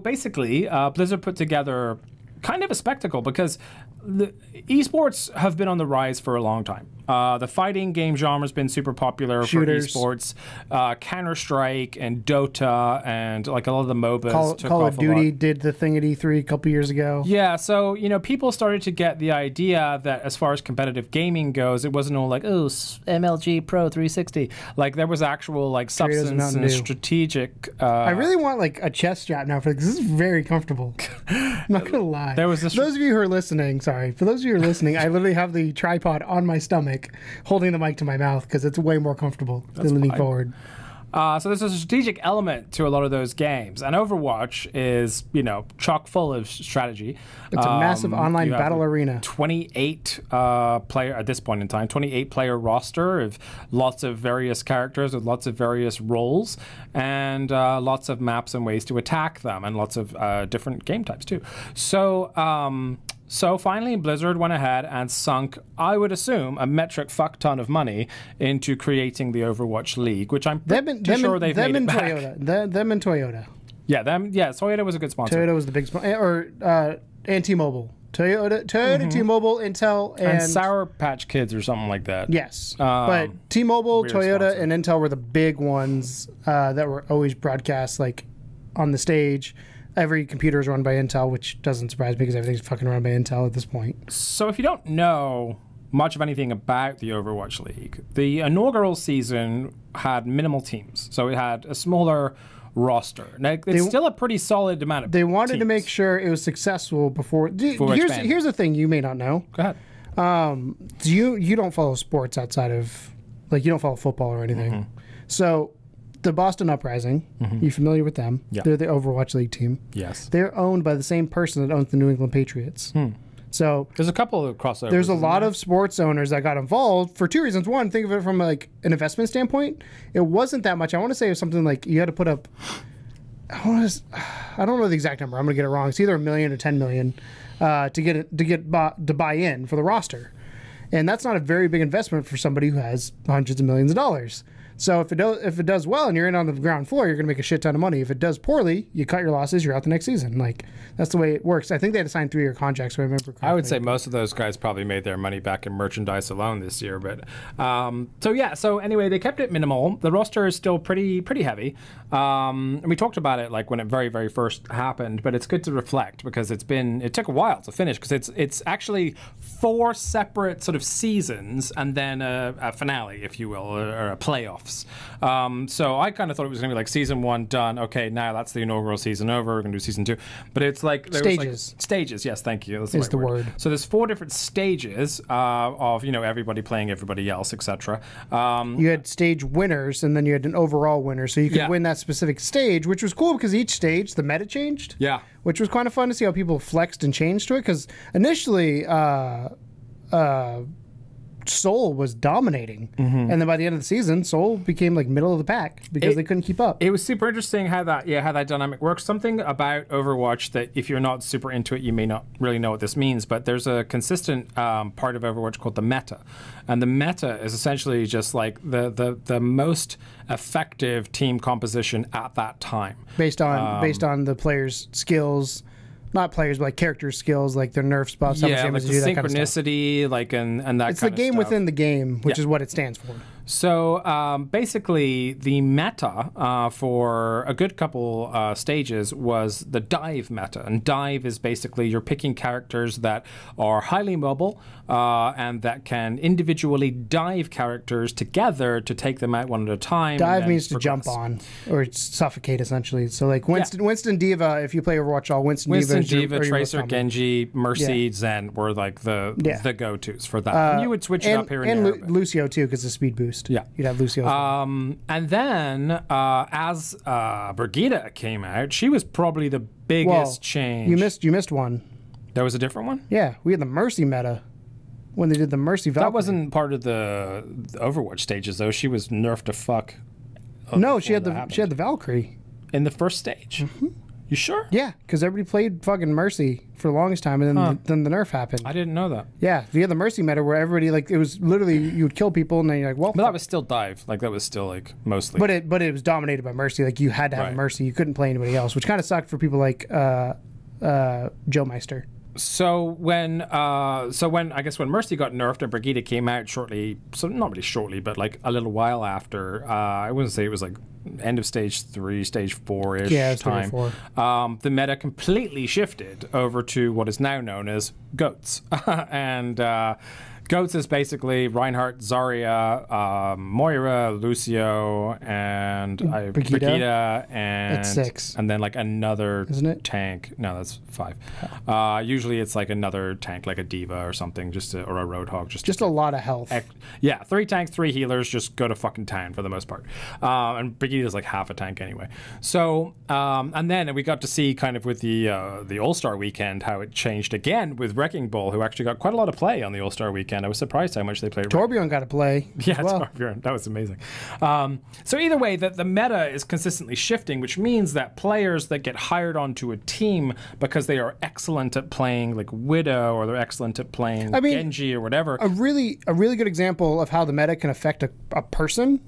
basically, Blizzard put together kind of a spectacle because the esports have been on the rise for a long time. The fighting game genre has been super popular Shooters. for esports. Counter-Strike and Dota and like a lot of the MOBAs took Call off of a Duty lot. did the thing at E3 a couple years ago. Yeah, so, people started to get the idea that as far as competitive gaming goes, it wasn't all like, oh, MLG Pro 360. Like, there was actual, like, substance Mountain and Dew. strategic... I really want like a chest strap now for this. This is very comfortable. I'm not gonna lie. There was this- For those of you who are listening, for those of you who are listening, I literally have the tripod on my stomach, holding the mic to my mouth because it's way more comfortable than leaning fine. forward. So there's a strategic element to a lot of those games, and Overwatch is, chock full of strategy. It's a massive online you have battle arena. 28 player at this point in time, 28 player roster of lots of various characters with lots of various roles, and lots of maps and ways to attack them, and lots of different game types too. So finally, Blizzard went ahead and sunk, I would assume, a metric fuck ton of money into creating the Overwatch League, which I'm pretty sure they've made it back. Toyota. Them and Toyota. Yeah, Toyota was a good sponsor. Toyota was the big sponsor, and T-Mobile. Toyota, T-Mobile, Intel, and Sour Patch Kids or something like that. Yes, but T-Mobile, Toyota, sponsor. and Intel were the big ones that were always broadcast like on the stage. Every computer is run by Intel, which doesn't surprise me because everything's fucking run by Intel at this point. So if you don't know much of anything about the Overwatch League, the inaugural season had minimal teams. So it had a smaller roster. Now, it's still a pretty solid amount of They wanted to teams. make sure it was successful before expanding. here's the thing you may not know. Go ahead. You don't follow sports outside of, like, you don't follow football or anything. So the Boston Uprising, you familiar with them? Yeah. They're the Overwatch League team. Yes. They're owned by the same person that owns the New England Patriots. So There's a couple of crossovers. there's a lot of sports owners that got involved for two reasons. One, think of it from like an investment standpoint. It wasn't that much. I want to say it was something like you had to put up. I don't know the exact number. I'm going to get it wrong. It's either $1 million or $10 million to buy in for the roster, and that's not a very big investment for somebody who has hundreds of millions of dollars. So if it does well and you're in on the ground floor, you're going to make a shit ton of money. If it does poorly, you cut your losses, you're out the next season. Like, that's the way it works. I think they had to sign 3-year contracts, so I remember correctly. I would say most of those guys probably made their money back in merchandise alone this year. But so anyway, they kept it minimal. The roster is still pretty heavy. And we talked about it like when it very, very first happened, but it's good to reflect because it took a while to finish because it's actually 4 separate sort of seasons and then a finale, if you will, or a playoffs. So I kind of thought it was going to be like season 1 done. Okay, now that's the inaugural season over. We're going to do season 2. But it's like stages. Stages, yes, thank you. That's Is the word. So there's 4 different stages of everybody playing everybody else, etc. You had stage winners, and then you had an overall winner, so you could win that specific stage, which was cool because each stage the meta changed. Yeah, which was kind of fun to see how people flexed and changed to it. Because initially, Seoul was dominating, and then by the end of the season, Seoul became like middle of the pack because they couldn't keep up. It was super interesting how that dynamic works. Something about Overwatch that if you're not super into it, you may not really know what this means. But there's a consistent part of Overwatch called the meta, and the meta is essentially just like the most effective team composition at that time, based on the players' skills. Not players, but like character skills, like their nerfs, buffs, how much like damage the they do, that kind of stuff. synchronicity, like and that. It's the kind of game stuff. within the game, which is what it stands for. So basically, the meta for a good couple stages was the dive meta. And dive is basically you're picking characters that are highly mobile and that can individually dive characters together to take them out one at a time. Dive means to jump on or suffocate, essentially. So like Winston Diva, if you play Overwatch all, Winston Diva, Tracer, Genji, Mercy, Zen were like the go-tos for that. And you would switch it up here and there. And Lucio, too, because of speed boost. Yeah. You'd have Lucio. And then as Brigitte came out, she was probably the biggest change. You missed one. There was a different one? Yeah, we had the Mercy meta when they did the Mercy Valkyrie. That wasn't part of the Overwatch stages, though. She was nerfed to fuck. No, she had the Valkyrie in the first stage. You sure? Yeah, because everybody played fucking Mercy for the longest time, and then the nerf happened. I didn't know that. Yeah, you had the Mercy meta where everybody, like, it was literally, you would kill people, and then you're like, well... But that was still dive. Like, that was still, like, mostly... But it was dominated by Mercy. Like, you had to have a Mercy. You couldn't play anybody else, which kind of sucked for people like Joe Meister. So when I guess when Mercy got nerfed and Brigida came out shortly, so not really shortly, but like a little while after, I wouldn't say it was like end of stage 3, stage 4-ish time. 3 or 4. The meta completely shifted over to what is now known as goats, and goats is basically Reinhardt, Zarya, Moira, Lucio, and Brigida, and that's 6, and then like another isn't it? Tank. No, that's 5. Usually it's like another tank, like a diva or something, or a roadhog, just a lot of health. Yeah, 3 tanks, 3 healers, just go to fucking town for the most part. And Brigida's like half a tank anyway. So and then we got to see kind of with the All-Star weekend how it changed again with Wrecking Ball, who actually got quite a lot of play on the All-Star weekend. I was surprised how much they played. Torbjorn got to play. Yeah, Torbjorn. That was amazing. So either way, the meta is consistently shifting, which means that players that get hired onto a team because they are excellent at playing like Widow, or they're excellent at playing Genji or whatever. A really good example of how the meta can affect a person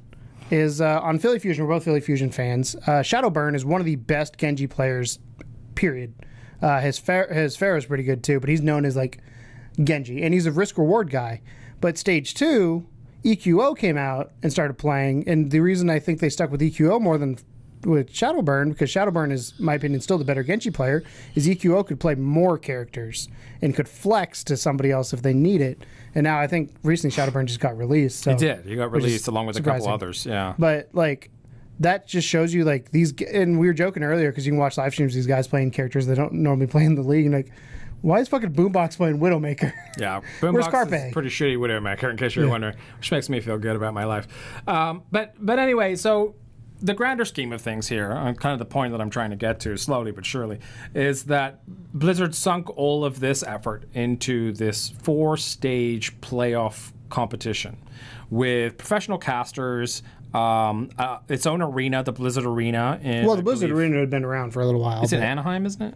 is on Philly Fusion. We're both Philly Fusion fans. Shadowburn is one of the best Genji players, period. His Pharaoh is pretty good too, but he's known as like Genji, and he's a risk-reward guy. But stage 2, EQO came out and started playing, and the reason I think they stuck with EQO more than with Shadowburn, because Shadowburn is, in my opinion, still the better Genji player, is EQO could play more characters and could flex to somebody else if they need it. And now I think recently Shadowburn just got released. So, he did. He got released along with surprising. A couple others, yeah. But, like, that just shows you, like, these... And we were joking earlier, because you can watch live streams of these guys playing characters they don't normally play in the league, and, like, why is fucking Boombox playing Widowmaker? Yeah, Boombox is pretty shitty Widowmaker, in case you're wondering, which makes me feel good about my life. But anyway, so the grander scheme of things here, kind of the point that I'm trying to get to, slowly but surely, is that Blizzard sunk all of this effort into this 4-stage playoff competition with professional casters, its own arena, the Blizzard Arena. The Blizzard Arena had been around for a little while. It's in Anaheim, isn't it?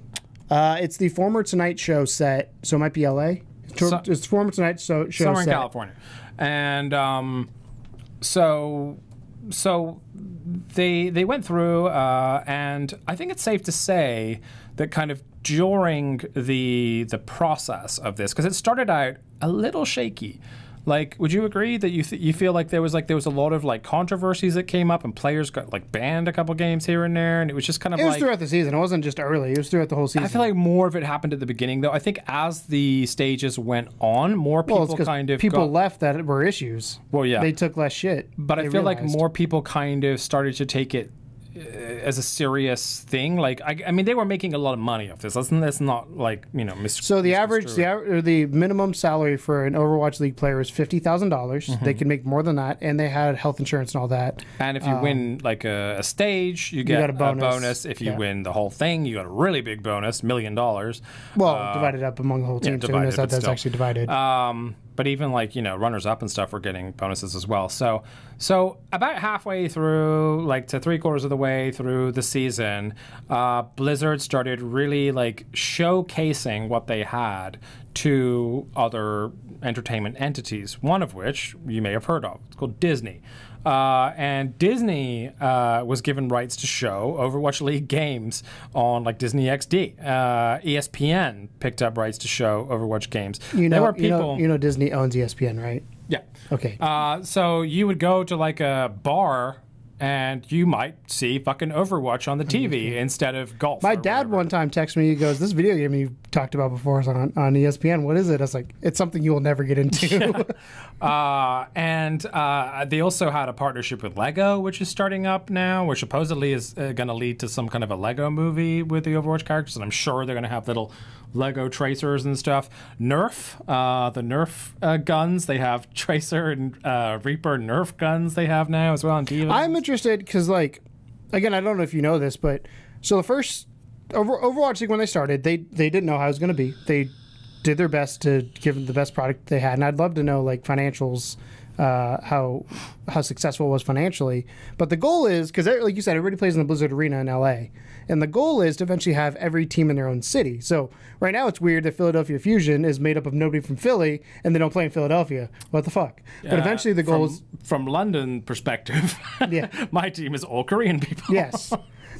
It's the former Tonight Show set, so it might be LA. It's former Tonight Show somewhere set. In California, and so they went through, and I think it's safe to say that kind of during the process of this, because it started out a little shaky. Like, would you agree that you feel like there was a lot of like controversies that came up and players got like banned a couple games here and there, and it was just kind of was throughout the season. It wasn't just early. It was throughout the whole season. I feel like more of it happened at the beginning, though. I think as the stages went on, more people left that were issues. Well, yeah, they took less shit. But I feel like more people kind of started to take it as a serious thing. Like, I mean, they were making a lot of money off this. That's not like, you know, so the minimum salary for an Overwatch League player is $50,000. They can make more than that, and they had health insurance and all that. And if you win like a stage, you get a bonus. If you win the whole thing, you got a really big bonus, $1 million. Well, divided up among the whole team. Divided, so that's actually divided. But even like, you know, runners up and stuff were getting bonuses as well. So about halfway through, like to 3/4 of the way through the season, Blizzard started really like showcasing what they had to other entertainment entities, one of which you may have heard of. It's called Disney. And Disney was given rights to show Overwatch League games on like Disney XD. ESPN picked up rights to show Overwatch games. You know Disney owns ESPN, right? Yeah. Okay. So you would go to like a bar and you might see fucking Overwatch on the TV instead of golf. My dad one time texted me, he goes, "This video game you talked about before is on ESPN. What is it?" I was like, "It's something you will never get into." And they also had a partnership with Lego, which is starting up now, which supposedly is going to lead to some kind of a Lego movie with the Overwatch characters, and I'm sure they're going to have little Lego tracers and stuff. Nerf, the Nerf guns, they have Tracer and Reaper Nerf guns they have now as well on TV. I'm interested because, like, again, I don't know if you know this, but so the first Overwatch League, when they started, they didn't know how it was going to be. They did their best to give them the best product they had, and I'd love to know like financials, how successful it was financially. But the goal is, because like you said, everybody plays in the Blizzard Arena in LA, and the goal is to eventually have every team in their own city. So right now it's weird that Philadelphia Fusion is made up of nobody from Philly, and they don't play in Philadelphia. What the fuck? But eventually the goal is, from London perspective. Yeah. My team is all Korean people. Yes.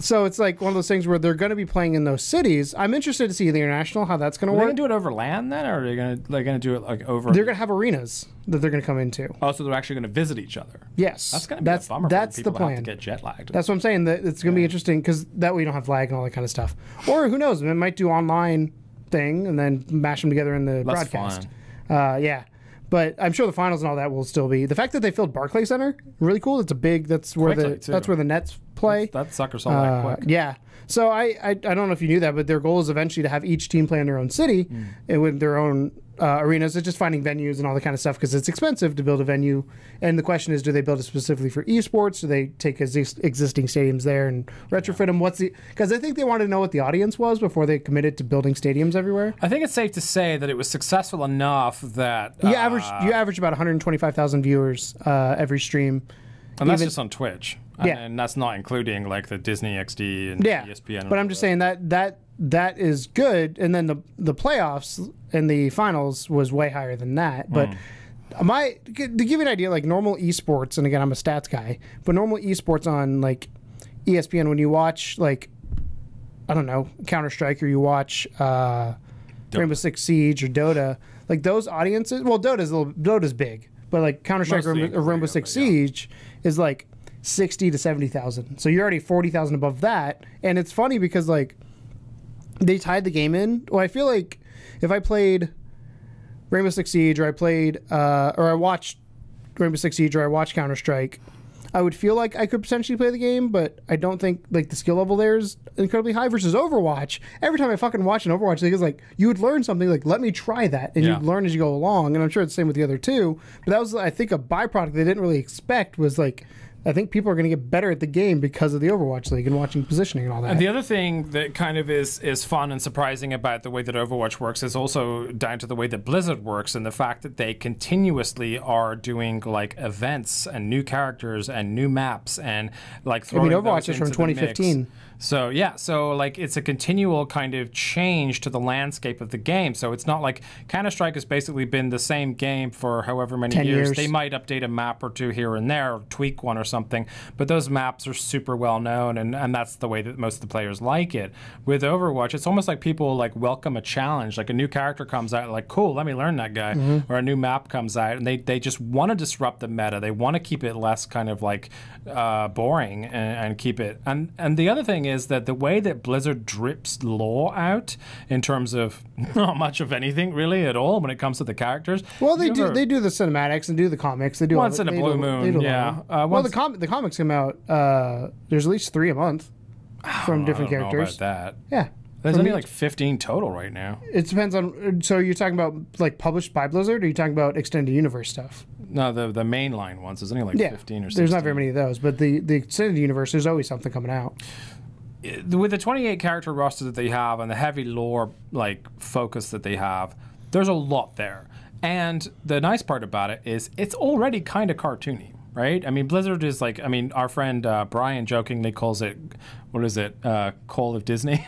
So it's like one of those things where they're going to be playing in those cities. I'm interested to see the international, how that's going to work. Are they going to do it over land then, or are they going to do it like over? They're going to have arenas that they're going to come into. Oh, so they're actually going to visit each other. Yes, that's going to be a bummer. That's for people the plan. To have to get jet lagged. That's what I'm saying. That it's going to be interesting because that way you don't have lag and all that kind of stuff. Or who knows? It might do online thing and then mash them together in the broadcast. Yeah. But I'm sure the finals and all that will still be. The fact that they filled Barclays Center, really cool. It's a big. That's where the Nets play. That sucker sold that quick. Yeah. So I don't know if you knew that, but their goal is eventually to have each team play in their own city and with their own arenas. It's just finding venues and all that kind of stuff because it's expensive to build a venue. And the question is, do they build it specifically for esports? Do they take existing stadiums there and retrofit them? Because I think they wanted to know what the audience was before they committed to building stadiums everywhere. I think it's safe to say that it was successful enough that you average about 125,000 viewers every stream. And that's just on Twitch. Yeah. And that's not including like the Disney XD and ESPN. But I'm just saying that is good. And then the playoffs and the finals was way higher than that. But to give you an idea, like normal esports, and again, I'm a stats guy, but normal esports on like ESPN, when you watch like, I don't know, Counter-Strike, or you watch Rainbow Six Siege or Dota, like those audiences, well, Dota's big, but like Counter-Strike or Rainbow Six Siege is like 60 to 70,000. So you're already 40,000 above that. And it's funny because like they tied the game in. Well, I feel like if I played Rainbow Six Siege, or I watched Rainbow Six Siege, or I watched Counter-Strike, I would feel like I could potentially play the game, but I don't think like the skill level there is incredibly high. Versus Overwatch, every time I fucking watch an Overwatch thing, it's like you would learn something, like let me try that, and you'd learn as you go along. And I'm sure it's the same with the other two. But that was, I think, a byproduct they didn't really expect was like, I think people are going to get better at the game because of the Overwatch League and watching positioning and all that. And the other thing that kind of is fun and surprising about the way that Overwatch works is also down to the way that Blizzard works, and the fact that they continuously are doing like events and new characters and new maps and like throwing Overwatch is from 2015. So yeah, so like it's a continual kind of change to the landscape of the game. So it's not like Counter-Strike has basically been the same game for however many 10 years. They might update a map or two here and there, or tweak one or something, but those maps are super well known, and that's the way that most of the players like it. With Overwatch, it's almost like people like welcome a challenge. Like a new character comes out, like cool, let me learn that guy. Or a new map comes out, and they just want to disrupt the meta. They want to keep it less kind of like boring and keep it. And the other thing is that the way that Blizzard drips lore out in terms of not much of anything really at all when it comes to the characters. Well, they do the cinematics and do the comics. They do once in a blue moon. Yeah. Well, the comics come out. There's at least 3 a month from different characters. Know about that. Yeah. There's only like 15 total right now. It depends on. So you're talking about like published by Blizzard, or are you talking about extended universe stuff? No, the mainline ones. There's only like 15 or 16. There's not very many of those, but the extended universe, there's always something coming out. With the 28 character roster that they have and the heavy lore like focus that they have, there's a lot there. And the nice part about it is it's already kind of cartoony, right? I mean, Blizzard is like, I mean, our friend Brian jokingly calls it, what is it, Call of Disney?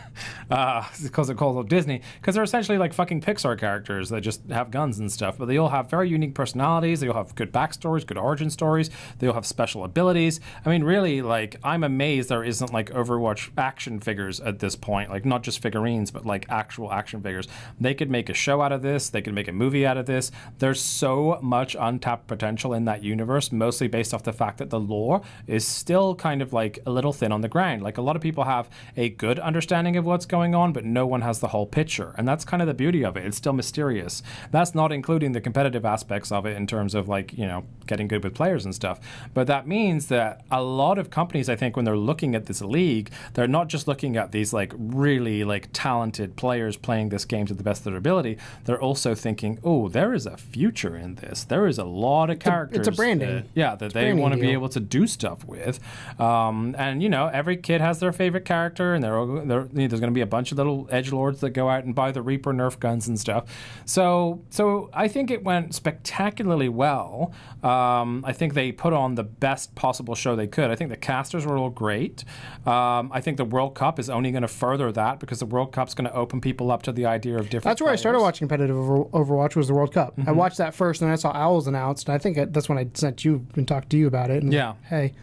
He calls it Call of Disney because they're essentially like fucking Pixar characters that just have guns and stuff, but they all have very unique personalities. They all have good backstories, good origin stories. They all have special abilities. I mean, really, like, I'm amazed there isn't like Overwatch action figures at this point, like not just figurines, but like actual action figures. They could make a show out of this. They could make a movie out of this. There's so much untapped potential in that universe, mostly based off the fact that the lore is still kind of like a little thin on the ground. Like a lot of people have a good understanding of what's going on, but no one has the whole picture. And that's kind of the beauty of it. It's still mysterious. That's not including the competitive aspects of it in terms of like, you know, getting good with players and stuff. But that means that a lot of companies, I think, when they're looking at this league, they're not just looking at these like really like talented players playing this game to the best of their ability. They're also thinking, oh, there is a future in this. There is a lot of characters. It's a branding. That they want to be able to do stuff with. And, you know, every kid has their favorite character, and there's going to be a bunch of little edgelords that go out and buy the Reaper Nerf guns and stuff. So I think it went spectacularly well. I think they put on the best possible show they could. I think the casters were all great. I think the World Cup is only going to further that because the World Cup's going to open people up to the idea of different. That's where I started watching competitive Overwatch, was the World Cup. I watched that first, and then I saw Owls announced. And I think that's when I sent you and talked to you about it. And yeah. Hey.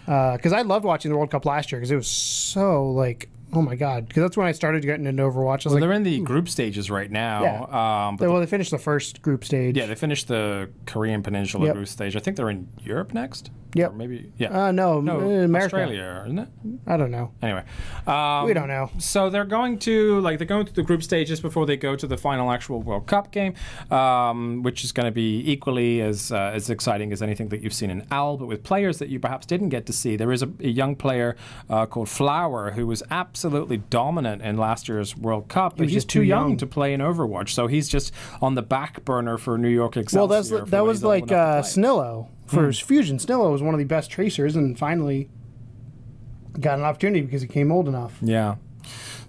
Because I loved watching the World Cup last year because it was so like, oh my god! Because that's when I started getting into Overwatch. Well, they're in the group stages right now. Yeah. They finished the first group stage. Yeah, they finished the Korean Peninsula group stage. I think they're in Europe next. Yep. Or maybe, yeah. No, America. Australia, isn't it? I don't know. Anyway. We don't know. So they're going through the group stages before they go to the final actual World Cup game, which is going to be equally as exciting as anything that you've seen in OWL, but with players that you perhaps didn't get to see. There is a young player called Flower who was absolutely dominant in last year's World Cup, but he's too young to play in Overwatch, so he's just on the back burner for New York Excelsior. Well, that was like Snillo. For his Fusion, Snillo was one of the best tracers and finally got an opportunity because he came old enough. Yeah.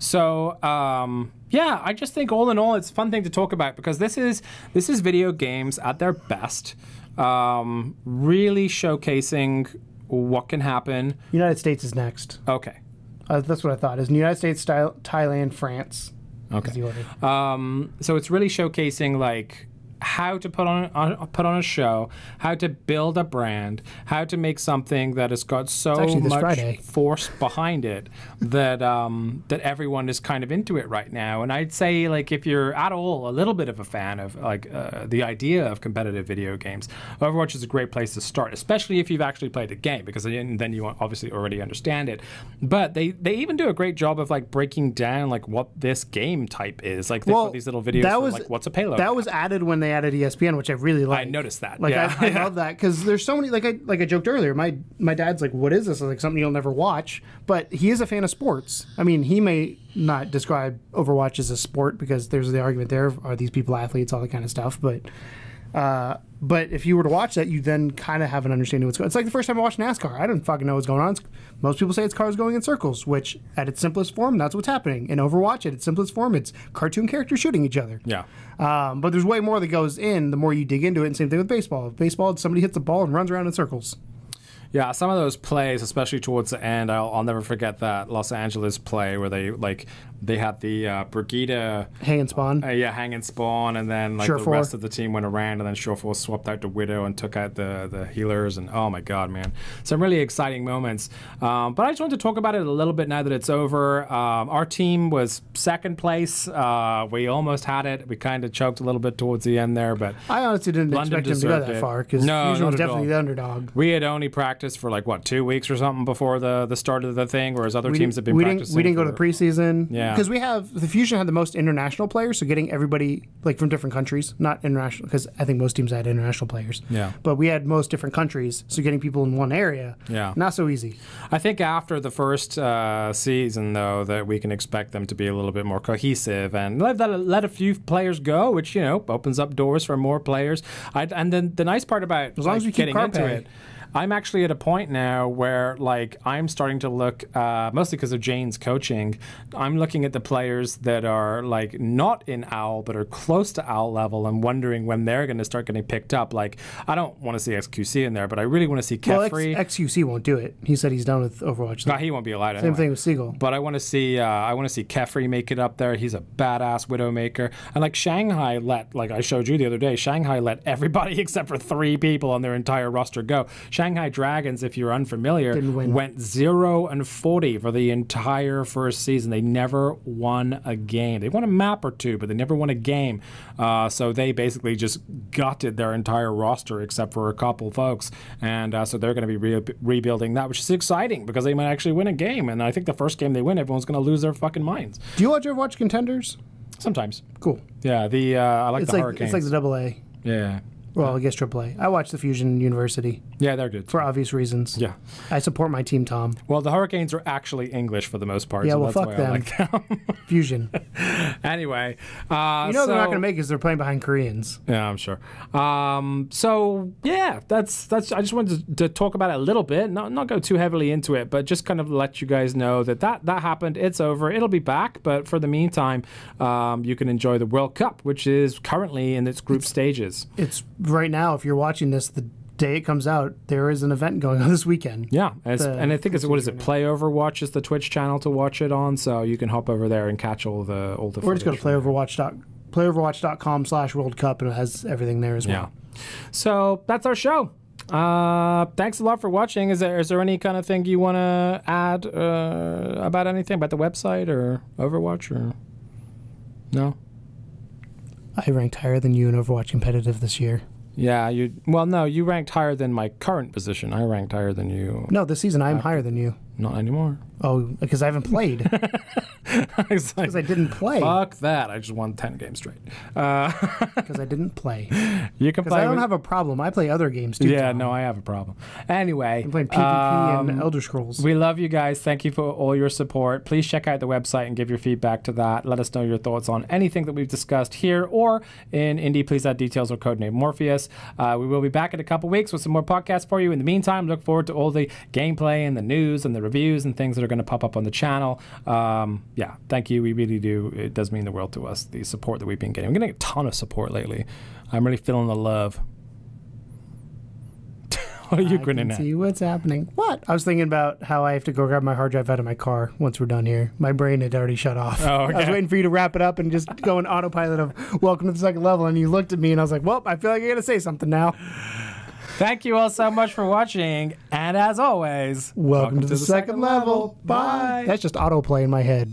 So, I just think all in all, it's a fun thing to talk about because this is video games at their best, really showcasing what can happen. United States is next. Okay. That's what I thought. Is United States, Thailand, France. Okay. So it's really showcasing like how to put on a show, how to build a brand, how to make something that has got so much force behind it that that everyone is kind of into it right now. And I'd say, like, if you're at all a little bit of a fan of like the idea of competitive video games, Overwatch is a great place to start, especially if you've actually played the game, because then you obviously already understand it. But they even do a great job of like breaking down like what this game type is. Like they put these little videos for, like, what's a payload. That was added when they added ESPN, which I really like. I noticed that. Like, yeah. I love that because there's so many. Like I joked earlier, my dad's like, "What is this?" Like something you'll never watch. But he is a fan of sports. I mean, he may not describe Overwatch as a sport because there's the argument there: are these people athletes, all that kind of stuff. But if you were to watch that, you then kind of have an understanding of what's going on. It's like the first time I watched NASCAR. I didn't fucking know what's going on. Most people say it's cars going in circles, which at its simplest form, that's what's happening. In Overwatch, at its simplest form, it's cartoon characters shooting each other. Yeah. But there's way more that goes in the more you dig into it, and same thing with baseball. Baseball, somebody hits the ball and runs around in circles. Yeah, some of those plays, especially towards the end, I'll never forget that Los Angeles play where they had the Brigida hang and spawn. Hang and spawn, and then like the rest of the team went around, and then Surefour swapped out to Widow and took out the healers, and oh my god, man, some really exciting moments. But I just wanted to talk about it a little bit now that it's over. Our team was second place. We almost had it. We kind of choked a little bit towards the end there, but I honestly didn't expect him to go that far because Fusion was definitely the underdog. We had only practiced for like 2 weeks or something before the start of the thing, whereas other teams have been practicing. We didn't go to the preseason. Yeah. Because the Fusion had the most international players, so getting everybody like from different countries, not international, because I think most teams had international players. Yeah. But we had most different countries, so getting people in one area, not so easy. I think after the first season, though, that we can expect them to be a little bit more cohesive and let a few players go, which opens up doors for more players. And then the nice part about as long as we keep getting into it. I'm actually at a point now where, like, I'm starting to look, mostly because of Jane's coaching, I'm looking at the players that are, like, not in OWL, but are close to OWL level and wondering when they're going to start getting picked up. Like, I don't want to see XQC in there, but I really want to see Kefri. Well, XQC won't do it. He said he's done with Overwatch. No, he won't be allowed anyway. Same thing with Seagull. But I want to see Kefri make it up there. He's a badass Widowmaker. And, like, Shanghai like I showed you the other day, Shanghai let everybody except for 3 people on their entire roster go. Shanghai Dragons, if you're unfamiliar, went 0-40 for the entire first season. They never won a game. They won a map or 2, but they never won a game. So they basically just gutted their entire roster except for a couple folks. And so they're going to be rebuilding that, which is exciting because they might actually win a game. And I think the first game they win, everyone's going to lose their fucking minds. Do you watch Contenders? Sometimes. Cool. Yeah, I like the Hurricanes. It's like the AA. Yeah. Well, I guess AAA. I watch the Fusion University Yeah, they're good. for obvious reasons. Yeah. I support my team, Tom. Well, the Hurricanes are actually English for the most part. Yeah, so well, that's fuck why I them. like them. Fusion. Anyway. You know they're not going to make it because they're playing behind Koreans. Yeah, I'm sure. So yeah, that's. I just wanted to talk about it a little bit, not go too heavily into it, but just kind of let you guys know that happened. It's over. It'll be back, but for the meantime, you can enjoy the World Cup, which is currently in its group stages. It's right now. If you're watching this, the day it comes out, there is an event going on this weekend. Yeah, and I think it's Play Overwatch is the Twitch channel to watch it on, so you can hop over there and catch all the. Or just go to playoverwatch.com/World Cup, and it has everything there as well. Yeah. So that's our show. Thanks a lot for watching. Is there any kind of thing you want to add about anything about the website or Overwatch or no? I ranked higher than you in Overwatch competitive this year. Yeah, you ranked higher than my current position. I ranked higher than you. No, this season I'm higher than you. Not anymore. Oh, because I haven't played. Because I didn't play. Fuck that. I just won 10 games straight. Because I didn't play. You can play. I don't have a problem. I play other games too. Yeah, Tom. no, I have a problem. Anyway. I'm playing PvP and Elder Scrolls. We love you guys. Thank you for all your support. Please check out the website and give your feedback to that. Let us know your thoughts on anything that we've discussed here or in Indie Please Add Details or Codename Morpheus. We will be back in a couple weeks with some more podcasts for you. In the meantime, look forward to all the gameplay and the news and the reviews and things that are going to pop up on the channel. Yeah, thank you. We really do. It does mean the world to us, the support that we've been getting. I'm getting a ton of support lately. I'm really feeling the love. What are you grinning at? See what's happening. What? I was thinking about how I have to go grab my hard drive out of my car once we're done here. My brain had already shut off. Oh, okay. I was waiting for you to wrap it up and just go in autopilot of welcome to the second level, and you looked at me and I was like, well, I feel like I gotta say something now. Thank you all so much for watching, and as always, welcome to the second level. Bye. That's just autoplay in my head.